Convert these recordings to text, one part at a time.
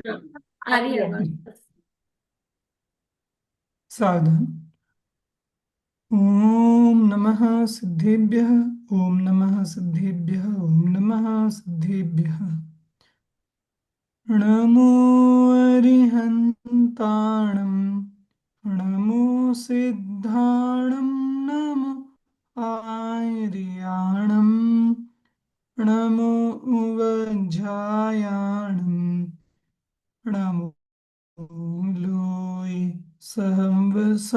हाँ, आ रही है आवाज। सावधान। ओम नमः सिद्धेभ्यः। ओम नमः सिद्धेभ्यः। ओम नमः सिद्धेभ्यः। नमो अरिहन्ताणं। नमो सिद्धाणं। नमो आर्याणं। नमो उवज्झायाणं। नमो लोय सहंवसाहुणम्।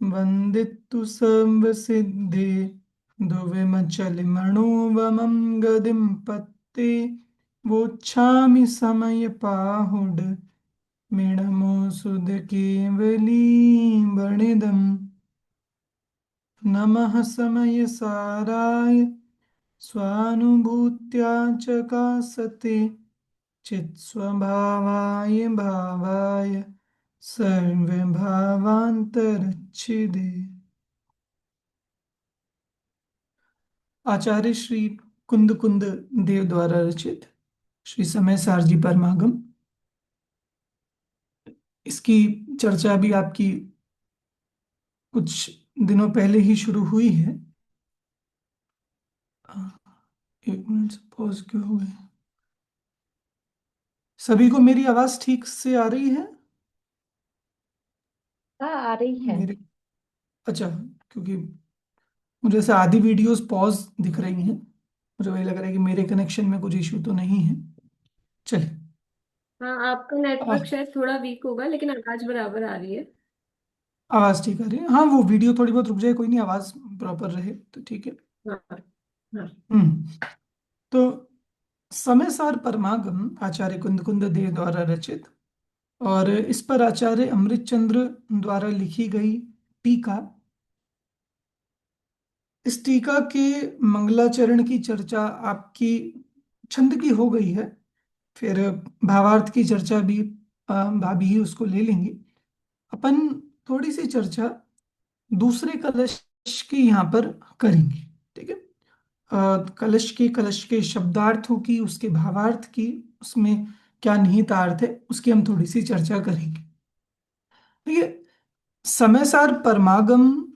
वन्दितु सर्वसिद्धे धुविमचलिमणोवमं गदिं पत्ते वोच्छामि समयपाहुड मिणमोऽसुधकेवलीं नमः समयसाराय स्वानुभूत्या च कासते चित्स्वभावाय भावाय सर्वभावान्तरच्छिदे। आचार्य श्री कुंद कुंद देव द्वारा रचित श्री समय सारजी परमागम। इसकी चर्चा भी आपकी कुछ दिनों पहले ही शुरू हुई है। अ, एक मिनट से पॉज क्यों हो गए? सभी को मेरी आवाज ठीक से आ रही है? हाँ, आ रही है। मेरे अच्छा, क्योंकि मुझे ऐसे आधी वीडियोस पॉज दिख रही हैं। मुझे वही लग रहा है कि मेरे कनेक्शन में कुछ इशू तो नहीं है। चलिए। हाँ, आपका आ, नेटवर्क शायद थोड़ा वीक होगा, लेकिन आवाज बराबर आ रही है। आवाज ठीक आ रही है। हाँ, वो वीडियो थोड़ी बहुत रुक जाए, कोई नहीं, आवाज प्रॉपर रहे तो ठीक है। हाँ। हाँ। हम्म। तो समय सार परमागम आचार्य कुंद कुंद देव द्वारा रचित और इस पर आचार्य अमृत चंद्र द्वारा लिखी गई टीका। इस टीका के मंगलाचरण की चर्चा आपकी छंद की हो गई है। फिर भावार्थ की चर्चा भी भाभी ही उसको ले लेंगी। अपन थोड़ी सी चर्चा दूसरे कलश की यहाँ पर करेंगे। ठीक है। कलश के शब्दार्थों की, उसके भावार्थ की, उसमें क्या निहितार्थ है, उसकी हम थोड़ी सी चर्चा करेंगे। देखिए, समयसार परमागम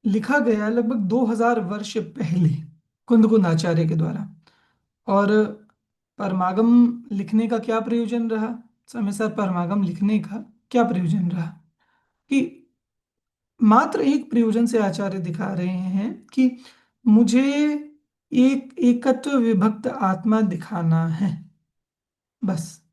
लिखा गया लगभग 2000 वर्ष पहले कुंद कुंद आचार्य के द्वारा। और परमागम लिखने का क्या प्रयोजन रहा? समयसार परमागम लिखने का क्या प्रयोजन रहा? कि मात्र एक प्रयोजन से आचार्य दिखा रहे हैं कि मुझे एक एकत्व विभक्त आत्मा दिखाना है। बस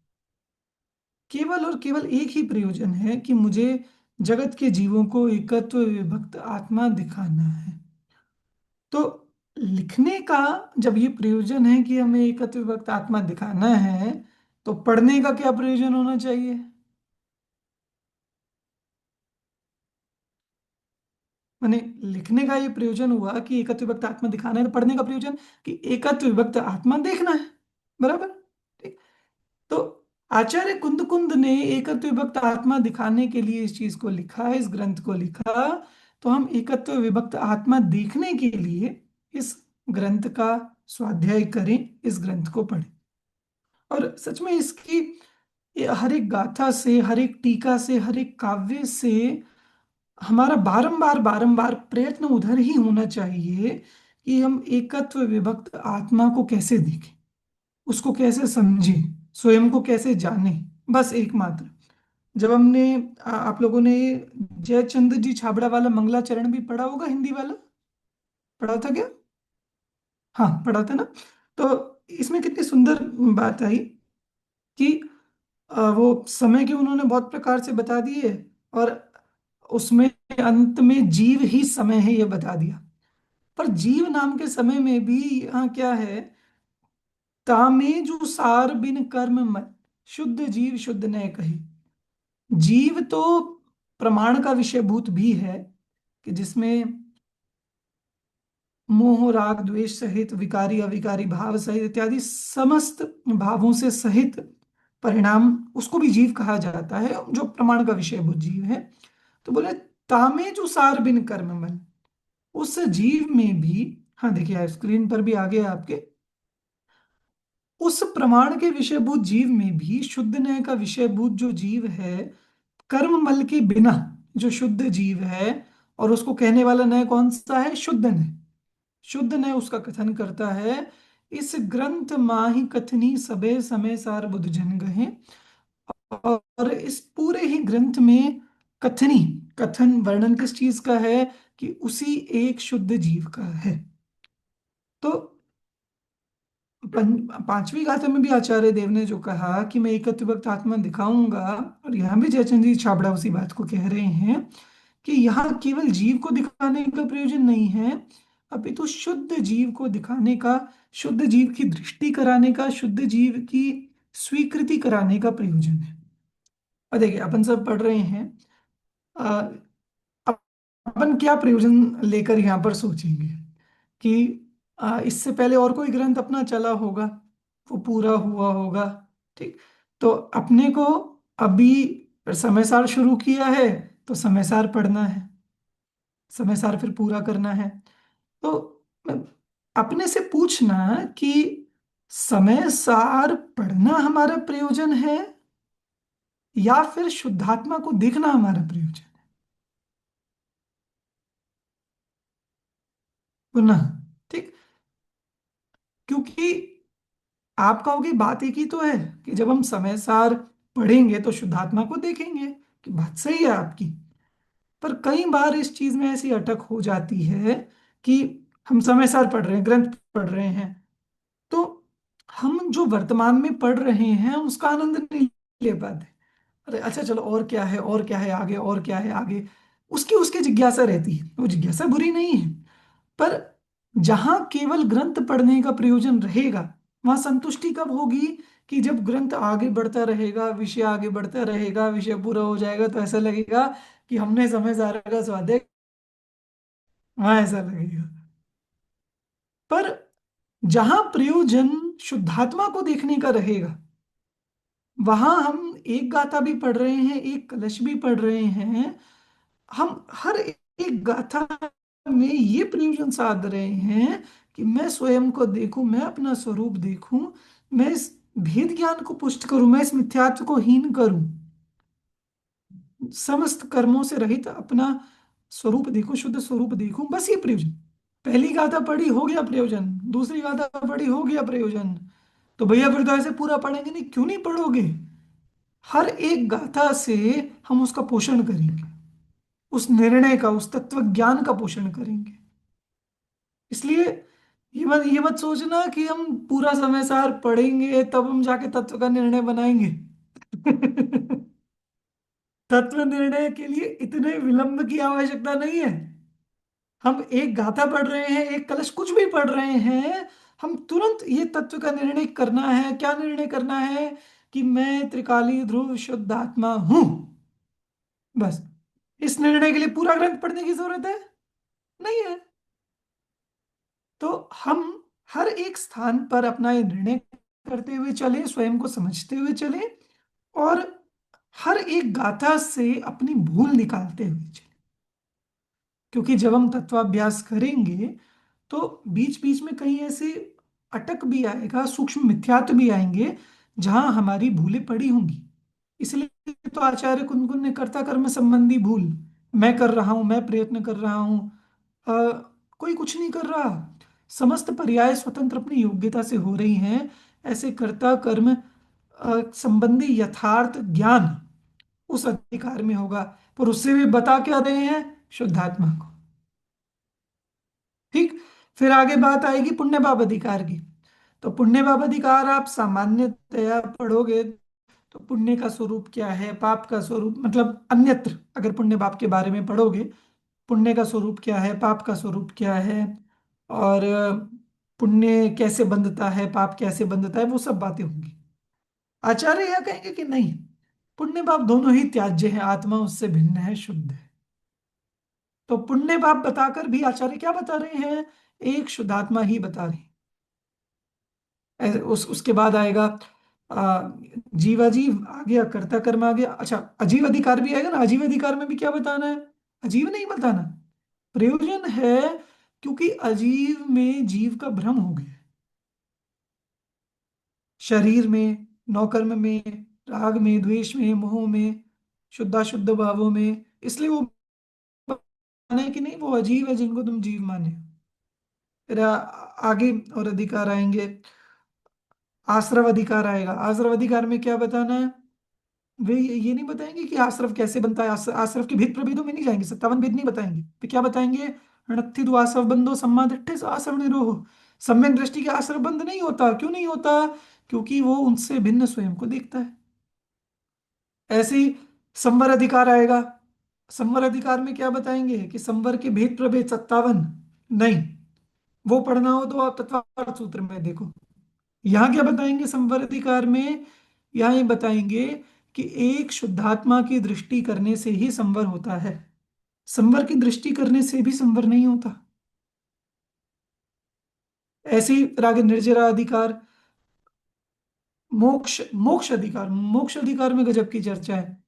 केवल और केवल एक ही प्रयोजन है कि मुझे जगत के जीवों को एकत्व विभक्त आत्मा दिखाना है। तो लिखने का जब ये प्रयोजन है कि हमें एकत्व विभक्त आत्मा दिखाना है, तो पढ़ने का क्या प्रयोजन होना चाहिए? माने लिखने का ये प्रयोजन हुआ कि एकत्व विभक्त आत्मा दिखाना है, तो पढ़ने का प्रयोजन कि एकत्व विभक्त आत्मा देखना है। बराबर। ठीक। तो आचार्य कुंद कुंद ने एकत्व विभक्त आत्मा दिखाने के लिए इस चीज को लिखा, इस ग्रंथ को लिखा। तो हम एकत्व विभक्त आत्मा देखने के लिए इस ग्रंथ का स्वाध्याय करें, इस ग्रंथ को पढ़ें। और सच में इसकी ये हर एक गाथा से, हर एक टीका से, हर एक काव्य से हमारा बारंबार बारंबार प्रयत्न उधर ही होना चाहिए कि हम एकत्व विभक्त आत्मा को कैसे देखें, उसको कैसे समझें, स्वयं को कैसे जाने। बस एकमात्र जब हमने आप लोगों ने जयचंद्र जी छाबड़ा वाला मंगलाचरण भी पढ़ा होगा, हिंदी वाला पढ़ा था क्या? हाँ, पढ़ा था ना। तो इसमें कितनी सुंदर बात आई कि वो समय के उन्होंने बहुत प्रकार से बता दिए। और उसमें अंत में जीव ही समय है ये बता दिया। पर जीव नाम के समय में भी यहाँ क्या है? तामेजु सार बिन कर्म मत, शुद्ध जीव शुद्ध न कही। जीव तो प्रमाण का विषयभूत भी है कि जिसमें मोह राग द्वेष सहित विकारी अविकारी भाव सहित इत्यादि समस्त भावों से सहित परिणाम, उसको भी जीव कहा जाता है, जो प्रमाण का विषयभूत जीव है। तो बोले तामे जो सार बिन कर्म मन, उस जीव में भी। हाँ देखिए, स्क्रीन पर भी आ गया आपके। उस प्रमाण के विषयभूत जीव में भी शुद्ध न्याय का विषयभूत जो जीव है, कर्ममल के बिना जो शुद्ध जीव है, और उसको कहने वाला न्याय कौन सा है? शुद्ध न्याय। शुद्ध न्याय उसका कथन करता है, इस ग्रंथ माहि कथनी सबे समय सार बुध जन गहे। और इस पूरे ही ग्रंथ में कथनी, कथन वर्णन किस चीज का है? कि उसी एक शुद्ध जीव का है। तो पांचवी गाथा में भी आचार्य देव ने जो कहा कि मैं एकत्व विभक्त आत्मा दिखाऊंगा, और यहाँ भी जयचंद जी छाबड़ा उसी बात को कह रहे हैं कि यहाँ केवल जीव को दिखाने का प्रयोजन नहीं है, अपितु शुद्ध जीव को दिखाने का, शुद्ध जीव की दृष्टि कराने का, शुद्ध जीव की स्वीकृति कराने का प्रयोजन है। और देखिए अपन सब पढ़ रहे हैं, अब अपन क्या प्रयोजन लेकर यहाँ पर सोचेंगे कि इससे पहले और कोई ग्रंथ अपना चला होगा, वो पूरा हुआ होगा, ठीक। तो अपने को अभी समय सार शुरू किया है, तो समय सार पढ़ना है, समय सार फिर पूरा करना है। तो मैं- अपने से पूछना कि समय सार पढ़ना हमारा प्रयोजन है या फिर शुद्धात्मा को देखना हमारा प्रयोजन है? पुनः, ठीक। क्योंकि आप कहोगे बात एक ही तो है कि जब हम समय सार पढ़ेंगे तो शुद्धात्मा को देखेंगे, कि बात सही है आपकी। पर कई बार इस चीज में ऐसी अटक हो जाती है कि हम समय सार पढ़ रहे हैं, ग्रंथ पढ़ रहे हैं, तो हम जो वर्तमान में पढ़ रहे हैं उसका आनंद नहीं ले पाते। अरे अच्छा चलो, और क्या है, और क्या है आगे, और क्या है आगे, उसकी उसकी जिज्ञासा रहती है, वो जिज्ञासा बुरी नहीं है। पर जहां केवल ग्रंथ पढ़ने का प्रयोजन रहेगा, वहां संतुष्टि कब होगी? कि जब ग्रंथ आगे बढ़ता रहेगा, विषय आगे बढ़ता रहेगा, विषय पूरा हो जाएगा, तो ऐसा लगेगा कि हमने समय सारा का स्वाध्याय, वहां ऐसा लगेगा। पर जहां प्रयोजन शुद्धात्मा को देखने का रहेगा, वहां हम एक गाथा भी पढ़ रहे हैं, एक कलश भी पढ़ रहे हैं, हम हर एक गाथा में ये प्रयोजन साध रहे हैं कि मैं स्वयं को देखूं, मैं अपना स्वरूप देखूं, मैं इस भेद ज्ञान को पुष्ट करूं, मैं इस मिथ्यात्व को हीन करूं, समस्त कर्मों से रहित अपना स्वरूप देखूं, शुद्ध स्वरूप देखूं, बस ये प्रयोजन। पहली गाथा पढ़ी, हो गया प्रयोजन। दूसरी गाथा पढ़ी, हो गया प्रयोजन। तो भैया फिर तो ऐसे पूरा पढ़ेंगे नहीं, क्यों नहीं पढ़ोगे? हर एक गाथा से हम उसका पोषण करेंगे, उस निर्णय का, उस तत्व ज्ञान का पोषण करेंगे। इसलिए ये मत सोचना कि हम पूरा समय सार पढ़ेंगे तब हम जाके तत्व का निर्णय बनाएंगे। तत्व निर्णय के लिए इतने विलंब की आवश्यकता नहीं है। हम एक गाथा पढ़ रहे हैं, एक कलश, कुछ भी पढ़ रहे हैं, हम तुरंत ये तत्व का निर्णय करना है। क्या निर्णय करना है? कि मैं त्रिकाली ध्रुव शुद्ध आत्मा हूं। बस, इस निर्णय के लिए पूरा ग्रंथ पढ़ने की जरूरत है? नहीं है। तो हम हर एक स्थान पर अपना ये निर्णय करते हुए चले, स्वयं को समझते हुए चले, और हर एक गाथा से अपनी भूल निकालते हुए चले। क्योंकि जब हम तत्वाभ्यास करेंगे तो बीच बीच में कहीं ऐसे अटक भी आएगा, सूक्ष्म मिथ्यात्व भी आएंगे जहां हमारी भूलें पड़ी होंगी। इसलिए तो आचार्य कुंदकुन ने कर्ता कर्म संबंधी भूल, मैं कर रहा हूं, मैं प्रयत्न कर रहा हूं, कोई कुछ नहीं कर रहा, समस्त पर्याय स्वतंत्र अपनी योग्यता से हो रही हैं, ऐसे कर्ता कर्म संबंधी यथार्थ ज्ञान उस अधिकार में होगा। पर उससे भी बता क्या रहे हैं? शुद्धात्मा को। ठीक। फिर आगे बात आएगी पुण्य पाप अधिकार की। तो पुण्य पाप अधिकार आप सामान्यतया पढ़ोगे तो पुण्य का स्वरूप क्या है, पाप का स्वरूप, मतलब अन्यत्र अगर पुण्य पाप के बारे में पढ़ोगे, पुण्य का स्वरूप क्या है, पाप का स्वरूप क्या है, और पुण्य कैसे बंधता है, पाप कैसे बंधता है, वो सब बातें होंगी। आचार्य यह कहेंगे कि नहीं, पुण्य पाप दोनों ही त्याज्य हैं, आत्मा उससे भिन्न है, शुद्ध है। तो पुण्य पाप बताकर भी आचार्य क्या बता रहे हैं? एक शुद्धात्मा ही बता रहे हैं। उसके बाद आएगा आ, जीवाजीव आ गया, कर्ता कर्म आ गया। अच्छा, अजीव अधिकार भी आएगा ना। अजीव अधिकार में भी क्या बताना है? अजीव नहीं बताना, प्रयोजन है, क्योंकि अजीव में जीव का भ्रम हो गया है। शरीर में, नौकर्म में, राग में, द्वेष में, मोह में, शुद्धाशुद्ध भावों में। इसलिए वो माने कि नहीं वो अजीव है जिनको तुम जीव माने। फिर आगे और अधिकार आएंगे। आश्रव अधिकार आएगा। आश्रव अधिकार में क्या बताना है? वे ये नहीं बताएंगे कि आश्रव कैसे बनता है, आश्रव के भेद प्रभेदों में नहीं जाएंगे, 57 भेद नहीं बताएंगे। फिर क्या बताएंगे? णत्थि आश्रव बंधो सम्मा दिट्ठे आश्रव निरोह। सम्यक दृष्टि के आश्रव बंध नहीं होता। क्यों नहीं होता? क्योंकि वो उनसे भिन्न स्वयं को देखता है। ऐसे ही संवर अधिकार आएगा। संवर अधिकार में क्या बताएंगे कि संवर के भेद प्रभेद 57 नहीं। वो पढ़ना हो तो आप तत्वार्थ सूत्र में देखो। यहां क्या बताएंगे संवर अधिकार में? यहां ये बताएंगे कि एक शुद्धात्मा की दृष्टि करने से ही संवर होता है। संवर की दृष्टि करने से भी संवर नहीं होता। ऐसे ही राग निर्जरा अधिकार। मोक्ष मोक्ष अधिकार, मोक्ष अधिकार में गजब की चर्चा है।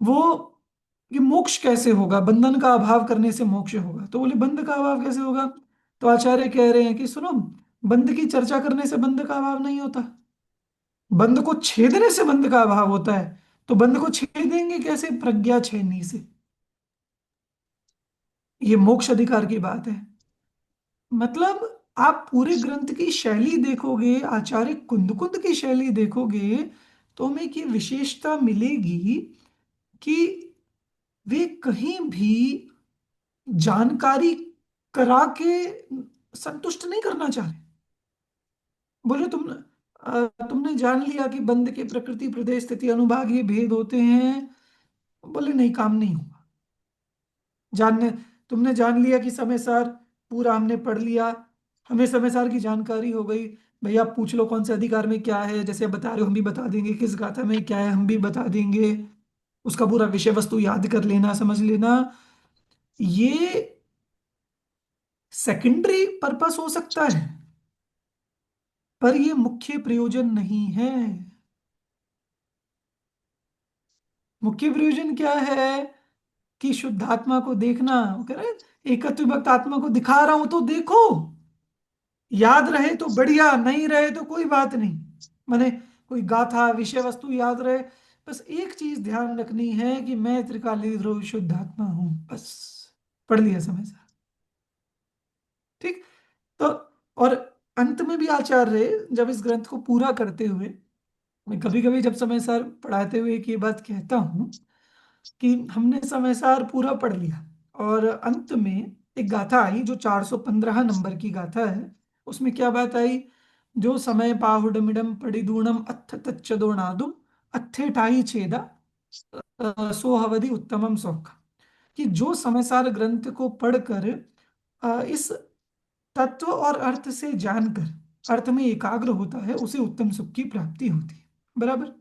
वो कि मोक्ष कैसे होगा, बंधन का अभाव करने से मोक्ष होगा। तो बोले बंध का अभाव कैसे होगा? तो आचार्य कह रहे हैं कि सुनो, बंध की चर्चा करने से बंध का अभाव नहीं होता। बंध को छेदने से बंध का अभाव होता है। तो बंध को छेदेंगे कैसे? प्रज्ञा छेदनी से। ये मोक्ष अधिकार की बात है। मतलब आप पूरे ग्रंथ की शैली देखोगे, आचार्य कुंद कुंद की शैली देखोगे, तो हमें एक ये विशेषता मिलेगी कि वे कहीं भी जानकारी करा के संतुष्ट नहीं करना चाह रहे। बोले तुमने जान लिया कि बंध के प्रकृति, प्रदेश, स्थिति, अनुभाग ये भेद होते हैं। बोले नहीं, काम नहीं हुआ। जानने तुमने जान लिया कि समय सार पूरा हमने पढ़ लिया, हमें समय सार की जानकारी हो गई। भैया आप पूछ लो कौन से अधिकार में क्या है, जैसे आप बता रहे हो हम भी बता देंगे, किस गाथा में क्या है हम भी बता देंगे। उसका पूरा विषय वस्तु याद कर लेना, समझ लेना। ये सेकेंडरी पर्पस हो सकता है, पर ये मुख्य प्रयोजन नहीं है। मुख्य प्रयोजन क्या है? कि शुद्ध आत्मा को देखना। वो कह रहे हैं, एकत्व विभक्त आत्मा को दिखा रहा हूं तो देखो। याद रहे तो बढ़िया, नहीं रहे तो कोई बात नहीं। माने कोई गाथा विषय वस्तु याद रहे, बस एक चीज ध्यान रखनी है कि मैं त्रिकाली ध्रुव शुद्ध आत्मा हूं, बस। पढ़ लिया समय से। ठीक। तो और अंत में भी आचार्य जब इस ग्रंथ को पूरा करते हुए, मैं कभी कभी जब समय सार पढ़ाते हुए एक ये बात कहता हूँ कि हमने समय सार पूरा पढ़ लिया और अंत में एक गाथा आई जो 415 नंबर की गाथा है। उसमें क्या बात आई? जो समय पाहुडमिडम पडिदूणम अथ तच्चदोणादुम अत्थे टाई छेदा सोहवधि उत्तमम सौख। कि जो समय सार ग्रंथ को पढ़कर इस तत्व और अर्थ से जानकर अर्थ में एकाग्र होता है, उसे उत्तम सुख की प्राप्ति होती है। बराबर।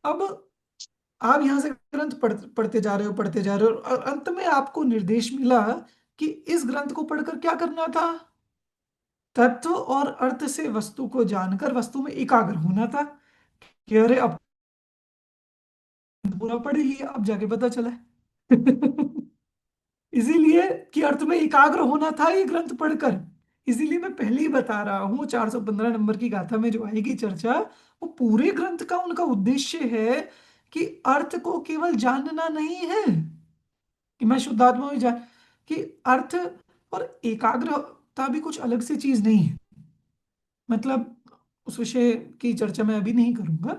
अब आप यहां से ग्रंथ पढ़ते जा रहे हो, पढ़ते जा रहे हो, और अंत में आपको निर्देश मिला कि इस ग्रंथ को पढ़कर क्या करना था? तत्व और अर्थ से वस्तु को जानकर वस्तु में एकाग्र होना था। कि अरे अब पूरा पढ़ ही लिया, अब जाके पता चला है। इसीलिए कि अर्थ में एकाग्र होना था ये ग्रंथ पढ़कर। इसीलिए मैं पहले ही बता रहा हूँ 415 नंबर की गाथा में जो आएगी चर्चा, वो पूरे ग्रंथ का उनका उद्देश्य है कि अर्थ को केवल जानना नहीं है कि मैं शुद्धात्मा में जान, कि अर्थ और एकाग्रता भी कुछ अलग से चीज नहीं है। मतलब उस विषय की चर्चा मैं अभी नहीं करूंगा,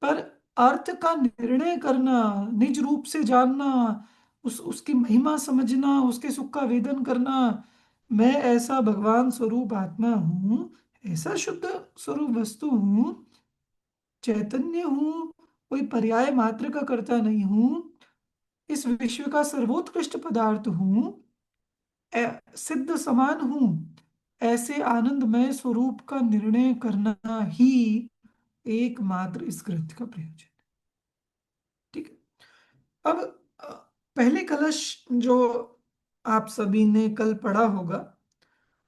पर अर्थ का निर्णय करना, निज रूप से जानना, उस उसकी महिमा समझना, उसके सुख का वेदन करना। मैं ऐसा भगवान स्वरूप आत्मा हूँ, ऐसा शुद्ध स्वरूप वस्तु हूँ, चैतन्य हूँ, कोई पर्याय मात्र का कर्ता नहीं हूँ, इस विश्व का सर्वोत्कृष्ट पदार्थ हूँ, सिद्ध समान हूँ। ऐसे आनंदमय स्वरूप का निर्णय करना ही एकमात्र इस ग्रंथ का प्रयोजन है। ठीक है। अब अ, पहले कलश जो आप सभी ने कल पढ़ा होगा,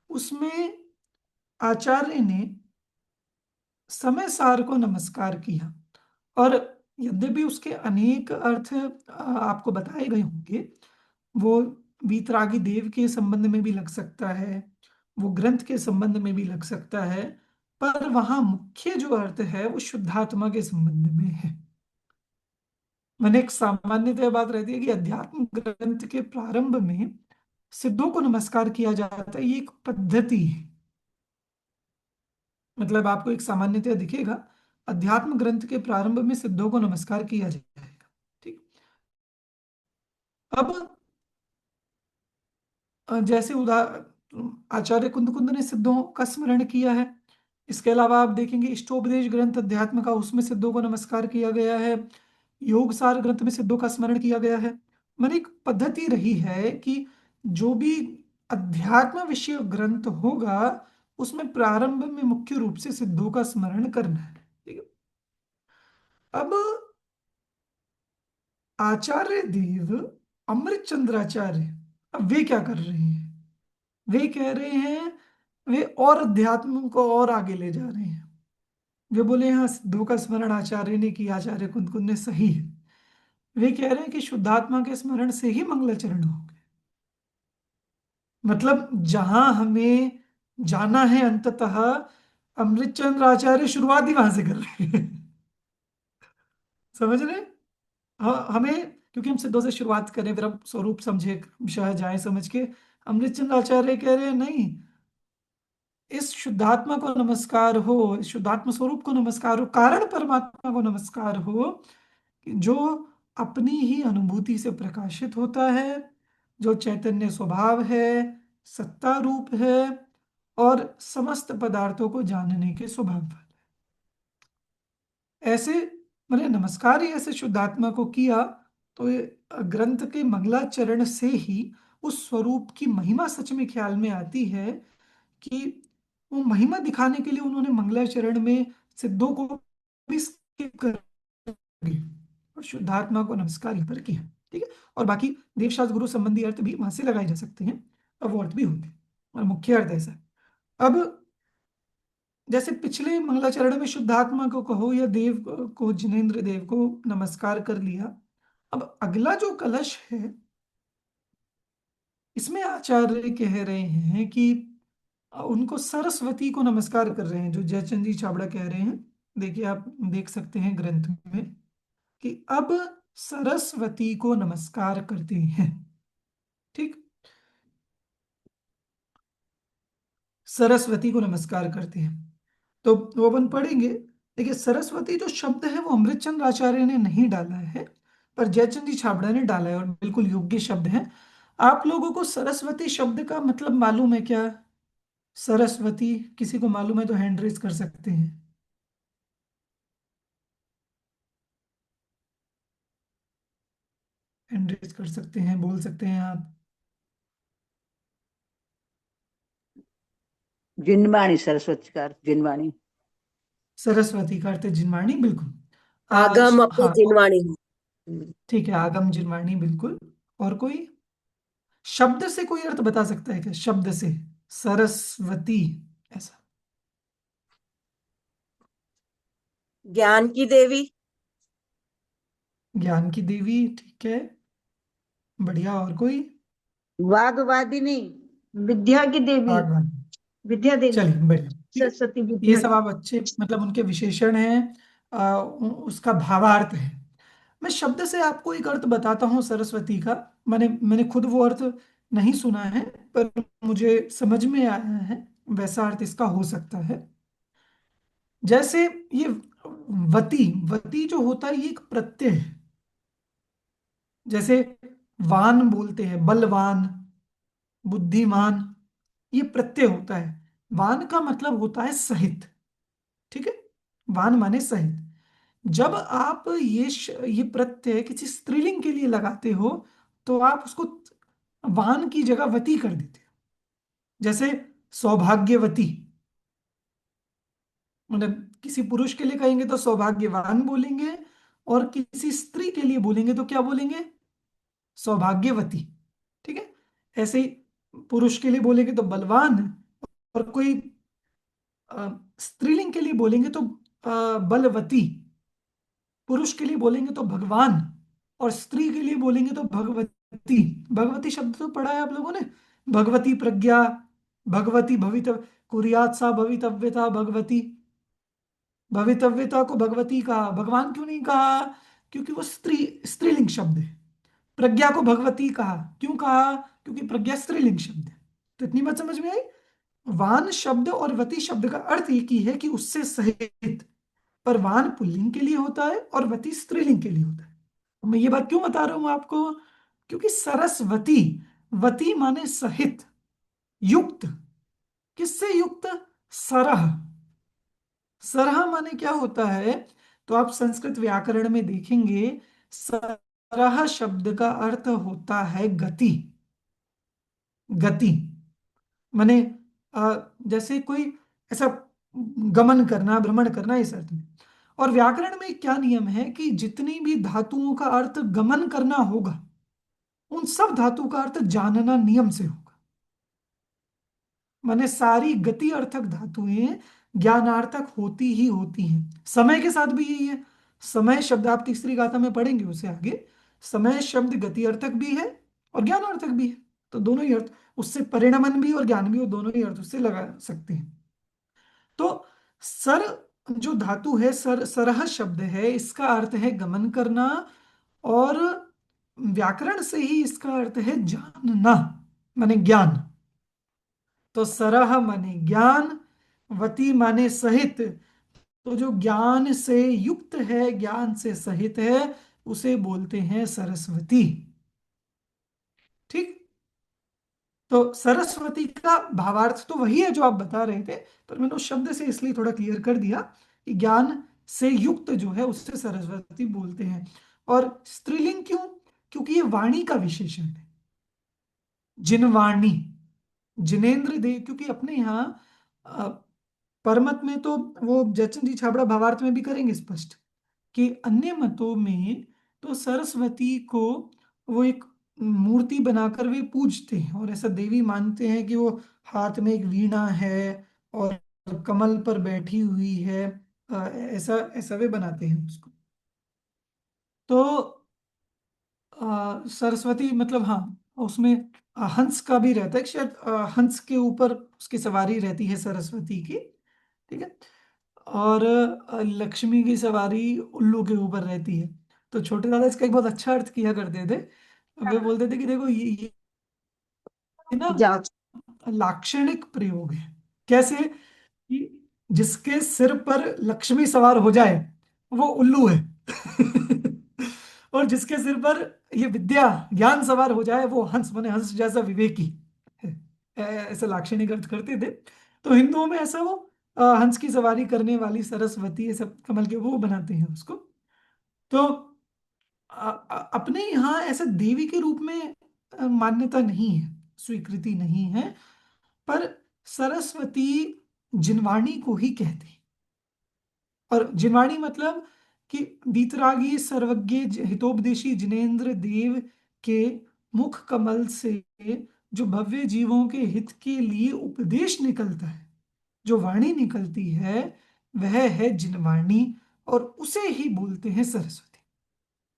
उसमें आचार्य ने समय सार को नमस्कार किया। और यद्यपि उसके अनेक अर्थ आपको बताए गए होंगे, वो वीतरागी देव के संबंध में भी लग सकता है, वो ग्रंथ के संबंध में भी लग सकता है, पर वहां मुख्य जो अर्थ है वो शुद्धात्मा के संबंध में है। मैंने एक सामान्यतः बात रहती है कि अध्यात्म ग्रंथ के प्रारंभ में सिद्धों को नमस्कार किया जाता है, ये एक पद्धति है। मतलब आपको एक सामान्यतः दिखेगा, अध्यात्म ग्रंथ के प्रारंभ में सिद्धों को नमस्कार किया जाएगा। ठीक। अब जैसे आचार्य कुंद ने सिद्धों का स्मरण किया है। इसके अलावा आप देखेंगे इष्टोपदेश ग्रंथ अध्यात्म का, उसमें सिद्धों को नमस्कार किया गया है। योग सार ग्रंथ में सिद्धों का स्मरण किया गया है। मैंने एक पद्धति रही है कि जो भी अध्यात्म विषय ग्रंथ होगा उसमें प्रारंभ में मुख्य रूप से सिद्धों का स्मरण करना है। ठीक है। अब आचार्य देव, अमृत चंद्राचार्य, अब वे क्या कर रहे हैं? वे कह रहे हैं, वे और अध्यात्म को और आगे ले जा रहे हैं। वे बोले हाँ, सिद्धों का स्मरण आचार्य ने किया, आचार्य कुंद ने, सही है। वे कह रहे हैं कि शुद्धात्मा के स्मरण से ही मंगलाचरण होंगे। मतलब जहां हमें जाना है अंततः, अमृतचंद्र आचार्य शुरुआत ही वहां से कर रहे हैं। समझ रहे हैं? हाँ, हमें, क्योंकि हम सिद्धों से शुरुआत करें, फिर हम स्वरूप समझे, क्रमशः जाए समझ के। अमृतचंद्र आचार्य कह रहे हैं नहीं, इस शुद्धात्मा को नमस्कार हो, इस शुद्धात्मा स्वरूप को नमस्कार हो, कारण परमात्मा को नमस्कार हो, जो अपनी ही अनुभूति से प्रकाशित होता है, जो चैतन्य स्वभाव है, सत्ता रूप है, और समस्त पदार्थों को जानने के स्वभाव वाला है। ऐसे मैंने नमस्कार ही ऐसे शुद्धात्मा को किया, तो ये ग्रंथ के मंगलाचरण से ही उस स्वरूप की महिमा सच में ख्याल में आती है कि वो महिमा दिखाने के लिए उन्होंने मंगलाचरण में सिद्धों को भी skip कर दिया और शुद्धात्मा को नमस्कार ही पर किया। ठीक है। और बाकी देवशास्त्र गुरु संबंधी अर्थ भी वहां से लगाए जा सकते हैं, और वो अर्थ भी होते हैं, और मुख्य अर्थ ऐसा है। अब जैसे पिछले मंगलाचरण में शुद्धात्मा को कहो या देव को, जिनेन्द्र देव को नमस्कार कर लिया। अब अगला जो कलश है, इसमें आचार्य कह रहे हैं कि उनको सरस्वती को नमस्कार कर रहे हैं, जो जयचंद जी छाबड़ा कह रहे हैं। देखिए, आप देख सकते हैं ग्रंथ में कि अब सरस्वती को नमस्कार करते हैं। ठीक। सरस्वती को नमस्कार करते हैं, तो वो अपन पढ़ेंगे। देखिए, सरस्वती जो शब्द है वो अमृतचंद आचार्य ने नहीं डाला है, पर जयचंद जी छाबड़ा ने डाला है, और बिल्कुल योग्य शब्द है। आप लोगों को सरस्वती शब्द का मतलब मालूम है क्या? सरस्वती किसी को मालूम है तो हैंड रेज कर सकते हैं। हैंड रेज कर सकते हैं, बोल सकते हैं आप। जिनवाणी, सरस्वती का अर्थ जिनवाणी। सरस्वती का अर्थ है जिनवाणी, बिल्कुल। आगम अपनी हाँ, जिनवाणी। ठीक है, आगम जिनवाणी, बिल्कुल। और कोई शब्द से कोई अर्थ बता सकता है क्या? शब्द से सरस्वती ऐसा। ज्ञान की देवी। ज्ञान की देवी, ठीक है, बढ़िया। और कोई? वाग्वादिनी। विद्या की देवी। भगवान। विद्या देवी। चलिए, बढ़िया, ठीक है। सरस्वती ये विद्या सब की। आप अच्छे, मतलब उनके विशेषण हैं, उसका भावार्थ है। मैं शब्द से आपको एक अर्थ बताता हूँ सरस्वती का। मैंने मैंने खुद वो अर्थ नहीं सुना है, पर मुझे समझ में आया है वैसा अर्थ इसका हो सकता है। जैसे ये वती, वती जो होता है ये एक प्रत्यय है। जैसे वान बोलते हैं, बलवान, बुद्धिमान, ये प्रत्यय होता है। वान का मतलब होता है सहित। ठीक है। वान माने सहित। जब आप ये प्रत्यय किसी स्त्रीलिंग के लिए लगाते हो, तो आप उसको वान की जगह वती कर देते हो। जैसे सौभाग्यवती, मतलब किसी पुरुष के लिए कहेंगे तो सौभाग्यवान बोलेंगे, और किसी स्त्री के लिए बोलेंगे तो क्या बोलेंगे? सौभाग्यवती। ठीक है। ऐसे ही पुरुष के लिए बोलेंगे तो बलवान, और कोई स्त्रीलिंग के लिए बोलेंगे तो बलवती। पुरुष के लिए बोलेंगे तो भगवान, और स्त्री के लिए बोलेंगे तो भगवती। भगवती शब्द तो पढ़ा है आप लोगों ने, भगवती प्रज्ञा, भगवती भवितव्य। कुर्यात् सा भवितव्यता भगवती। भवितव्यता को भगवती कहा, भगवान क्यों नहीं कहा? क्योंकि वो स्त्रीलिंग शब्द है। प्रज्ञा को भगवती कहा, क्यों कहा? क्योंकि प्रज्ञा स्त्रीलिंग शब्द है। तो इतनी बात समझ में आई। वान शब्द और वती शब्द का अर्थ एक ही है कि उससे सहित, पर वान पुल्लिंग के लिए होता है और वती स्त्रीलिंग के लिए होता है। मैं ये बात क्यों बता रहा हूं आपको? क्योंकि सरस्वती, वती माने सहित, युक्त। किससे युक्त? सरह। सरह माने क्या होता है? तो आप संस्कृत व्याकरण में देखेंगे, सरह शब्द का अर्थ होता है गति। गति माने जैसे कोई ऐसा गमन करना, भ्रमण करना, इस अर्थ में। और व्याकरण में क्या नियम है कि जितनी भी धातुओं का अर्थ गमन करना होगा, उन सब धातु का अर्थ जानना नियम से होगा। माने सारी गति अर्थक धातुएं ज्ञानार्थक होती ही होती हैं। समय के साथ भी यही है। समय शब्द आप तीसरी गाथा में पढ़ेंगे उसे आगे। समय शब्द गति अर्थक भी है और ज्ञान अर्थक भी है। तो दोनों ही अर्थ, उससे परिणमन भी और ज्ञान भी, वो दोनों ही अर्थ उससे लगा सकते हैं। तो सर जो धातु है, सरह शब्द है, इसका अर्थ है गमन करना, और व्याकरण से ही इसका अर्थ है जानना, माने ज्ञान। तो सरह माने ज्ञान, वती माने सहित। तो जो ज्ञान से युक्त है, ज्ञान से सहित है, उसे बोलते हैं सरस्वती। ठीक। तो सरस्वती का भावार्थ तो वही है जो आप बता रहे थे, पर मैंने उस शब्द से इसलिए थोड़ा क्लियर कर दिया कि ज्ञान से युक्त जो है उससे सरस्वती बोलते हैं। और स्त्रीलिंग क्यों? क्योंकि ये वाणी का विशेषण है। जिनवाणी, जिनेन्द्र देव। क्योंकि अपने यहाँ परमत में तो वो जयचंद जी छाबड़ा भावार्थ में भी करेंगे स्पष्ट कि अन्य मतों में तो सरस्वती को वो एक मूर्ति बनाकर वे पूजते हैं, और ऐसा देवी मानते हैं कि वो हाथ में एक वीणा है और कमल पर बैठी हुई है। ऐसा ऐसा वे बनाते हैं उसको। तो सरस्वती मतलब, हाँ, उसमें हंस का भी रहता है कि शायद हंस के ऊपर उसकी सवारी रहती है सरस्वती की। ठीक है। और लक्ष्मी की सवारी उल्लू के ऊपर रहती है। तो छोटे दादा इसका एक बहुत अच्छा अर्थ किया करते थे। वे बोलते थे कि देखो ये ना जांच। लाक्षणिक प्रयोग है। कैसे? कि जिसके सिर पर लक्ष्मी सवार हो जाए वो उल्लू है। और जिसके सिर पर ये विद्या ज्ञान सवार हो जाए वो हंस, माने हंस जैसा विवेकी है। ऐसा लाक्षणिक अर्थ करते थे। तो हिंदुओं में ऐसा वो हंस की सवारी करने वाली सरस्वती, ये सब कमल के वो बनाते हैं उसको। तो अपने यहाँ ऐसा देवी के रूप में मान्यता नहीं है, स्वीकृति नहीं है। पर सरस्वती जिनवाणी को ही कहते हैं। और जिनवाणी मतलब कि वीतरागी सर्वज्ञ हितोपदेशी जिनेन्द्र देव के मुख कमल से जो भव्य जीवों के हित के लिए उपदेश निकलता है, जो वाणी निकलती है, वह है जिनवाणी, और उसे ही बोलते हैं सरस्वती।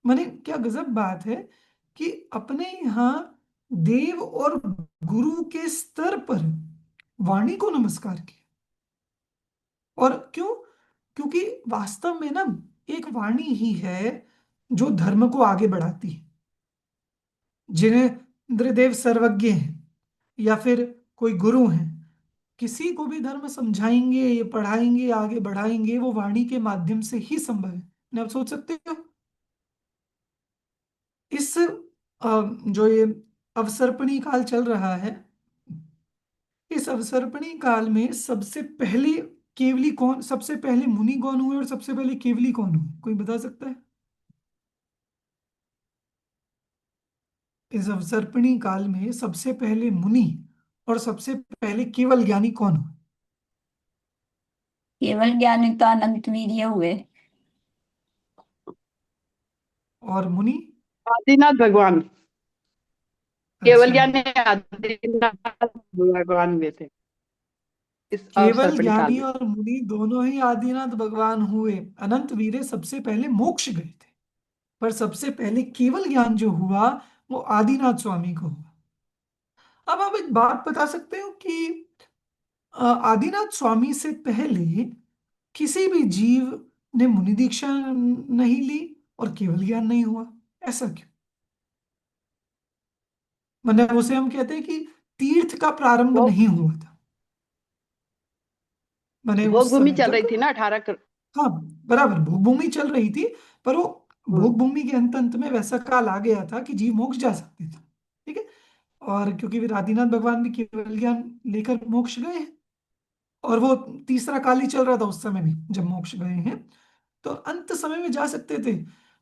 माने क्या गजब बात है कि अपने यहाँ देव और गुरु के स्तर पर वाणी को नमस्कार किया। और क्यों? क्योंकि वास्तव में ना एक वाणी ही है जो धर्म को आगे बढ़ाती है। जिन्हें इंद्रदेव सर्वज्ञ हैं या फिर कोई गुरु हैं, किसी को भी धर्म समझाएंगे, ये पढ़ाएंगे, आगे बढ़ाएंगे, वो वाणी के माध्यम से ही संभव है। ना आप सोच सकते हो इस जो ये अवसर्पणी काल चल रहा है, इस अवसर्पणी काल में सबसे पहले केवली कौन, सबसे पहले मुनि कौन हुए और सबसे पहले केवली कौन हुए? कोई बता सकता है? इस अवसर्पणी काल में सबसे पहले मुनि और सबसे पहले केवल ज्ञानी कौन हुए? केवल ज्ञानी तो अनंत वीर्य हुए। और मुनि? आदिनाथ भगवान। केवल अच्छा, ज्ञानी आदिनाथ भगवान हुए थे इस केवल अवसर्पणी काल ज्ञानी में। और मुनि दोनों ही आदिनाथ भगवान हुए। अनंत वीरे सबसे पहले मोक्ष गए थे, पर सबसे पहले केवल ज्ञान जो हुआ वो आदिनाथ स्वामी को हुआ। अब आप एक बात बता सकते हो कि आदिनाथ स्वामी से पहले किसी भी जीव ने मुनि दीक्षा नहीं ली और केवल ज्ञान नहीं हुआ, ऐसा क्यों? मतलब उसे हम कहते हैं कि तीर्थ का प्रारंभ वो नहीं हुआ था, माने भोग उस भूमि समय चल रही तक। थी ना 18 हाँ, बराबर, भोग भूमि चल रही थी, पर वो हम्म, भोग भूमि के अंत अंत में वैसा काल आ गया था कि जीव मोक्ष जा सकते थे। ठीक है। और क्योंकि फिर आदिनाथ भगवान भी केवल ज्ञान लेकर मोक्ष गए हैं, और वो तीसरा काल ही चल रहा था उस समय भी जब मोक्ष गए हैं, तो अंत समय में जा सकते थे।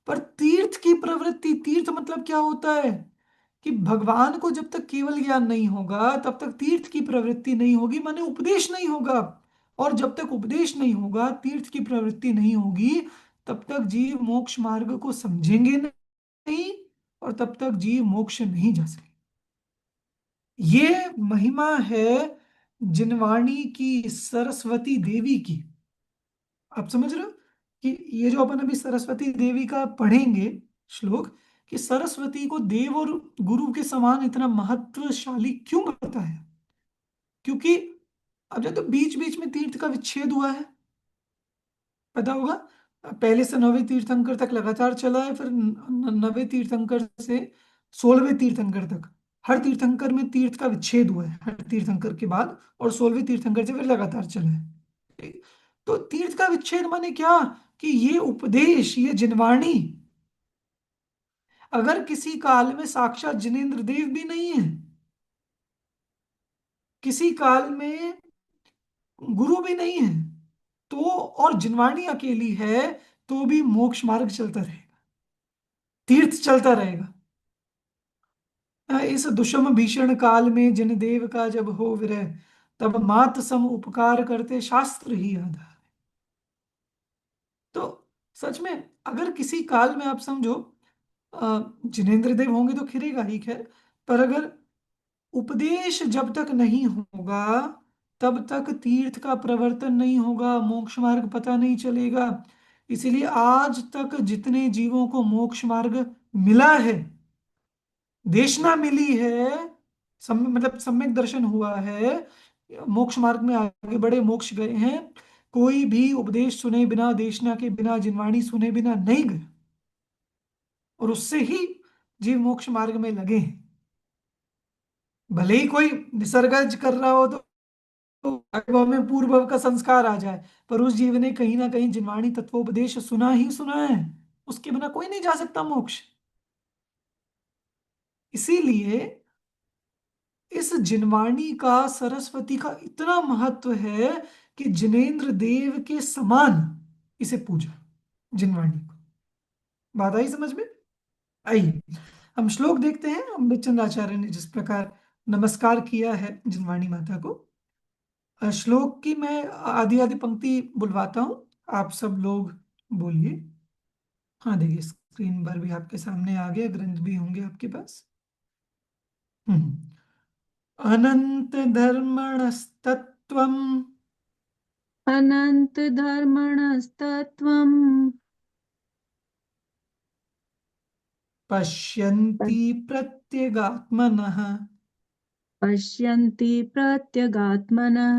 पर तीर्थ की प्रवृत्ति, तीर्थ मतलब क्या होता है कि भगवान को जब तक केवल ज्ञान नहीं होगा तब तक तीर्थ की प्रवृत्ति नहीं होगी, माने उपदेश नहीं होगा। और जब तक उपदेश नहीं होगा, तीर्थ की प्रवृत्ति नहीं होगी, तब तक जीव मोक्ष मार्ग को समझेंगे नहीं, और तब तक जीव मोक्ष नहीं जा सके। ये महिमा है जिनवाणी की, सरस्वती देवी की। आप समझ रहे हो कि ये जो अपन अभी सरस्वती देवी का पढ़ेंगे श्लोक, कि सरस्वती को देव और गुरु के समान इतना महत्वशाली क्यों बताया? क्योंकि अब जो तो बीच बीच में तीर्थ का विच्छेद हुआ है, पता होगा। पहले से 9वें तीर्थंकर तक लगातार चला है, फिर 9वें तीर्थंकर से 16वें तीर्थंकर तक हर तीर्थंकर में तीर्थ का विच्छेद हुआ है, हर तीर्थंकर के बाद, और 16वें तीर्थंकर से फिर लगातार चला है। ठीक? तो तीर्थ का विच्छेद माने क्या? कि ये उपदेश, ये जिनवाणी, अगर किसी काल में साक्षात जिनेन्द्र देव भी नहीं है, किसी काल में गुरु भी नहीं है, तो और जिनवाणी अकेली है, तो भी मोक्ष मार्ग चलता रहेगा, तीर्थ चलता रहेगा। इस दुषम भीषण काल में जिन देव का जब हो विरह, तब मात सम उपकार करते शास्त्र ही आधार। तो सच में अगर किसी काल में आप समझो जिनेन्द्र देव होंगे तो खिरेगा ही, खैर, पर अगर उपदेश जब तक नहीं होगा तब तक तीर्थ का प्रवर्तन नहीं होगा, मोक्ष मार्ग पता नहीं चलेगा। इसीलिए आज तक जितने जीवों को मोक्ष मार्ग मिला है, देशना मिली है, मतलब सम्यक दर्शन हुआ है, मोक्ष मार्ग में आगे बढ़े, मोक्ष गए हैं, कोई भी उपदेश सुने बिना, देशना के बिना, जिनवाणी सुने बिना नहीं गए, और उससे ही जीव मोक्ष मार्ग में लगे हैं। भले ही कोई निसर्गज कर रहा हो तो अनुभव में पूर्व का संस्कार आ जाए, पर उस जीव ने कहीं ना कहीं जिनवाणी तत्वोपदेश सुना ही सुना है, उसके बिना कोई नहीं जा सकता मोक्ष। इसीलिए इस जिनवाणी का, सरस्वती का इतना महत्व है कि जिनेन्द्र देव के समान इसे पूजा, जिनवाणी को। बात आई समझ में? आइए हम श्लोक देखते हैं। अम्बितचंद आचार्य ने जिस प्रकार नमस्कार किया है जिनवाणी माता को, श्लोक की मैं आधी आधी पंक्ति बुलवाता हूं, आप सब लोग बोलिए। हाँ देखिए, स्क्रीन पर भी आपके सामने आ गया, ग्रंथ भी होंगे आपके पास। अनंत धर्मणस्तत्वम् अनन्तधर्मणस्तत्त्वम् पश्यन्ति प्रत्यगात्मनः पश्यन्ति प्रत्यगात्मनः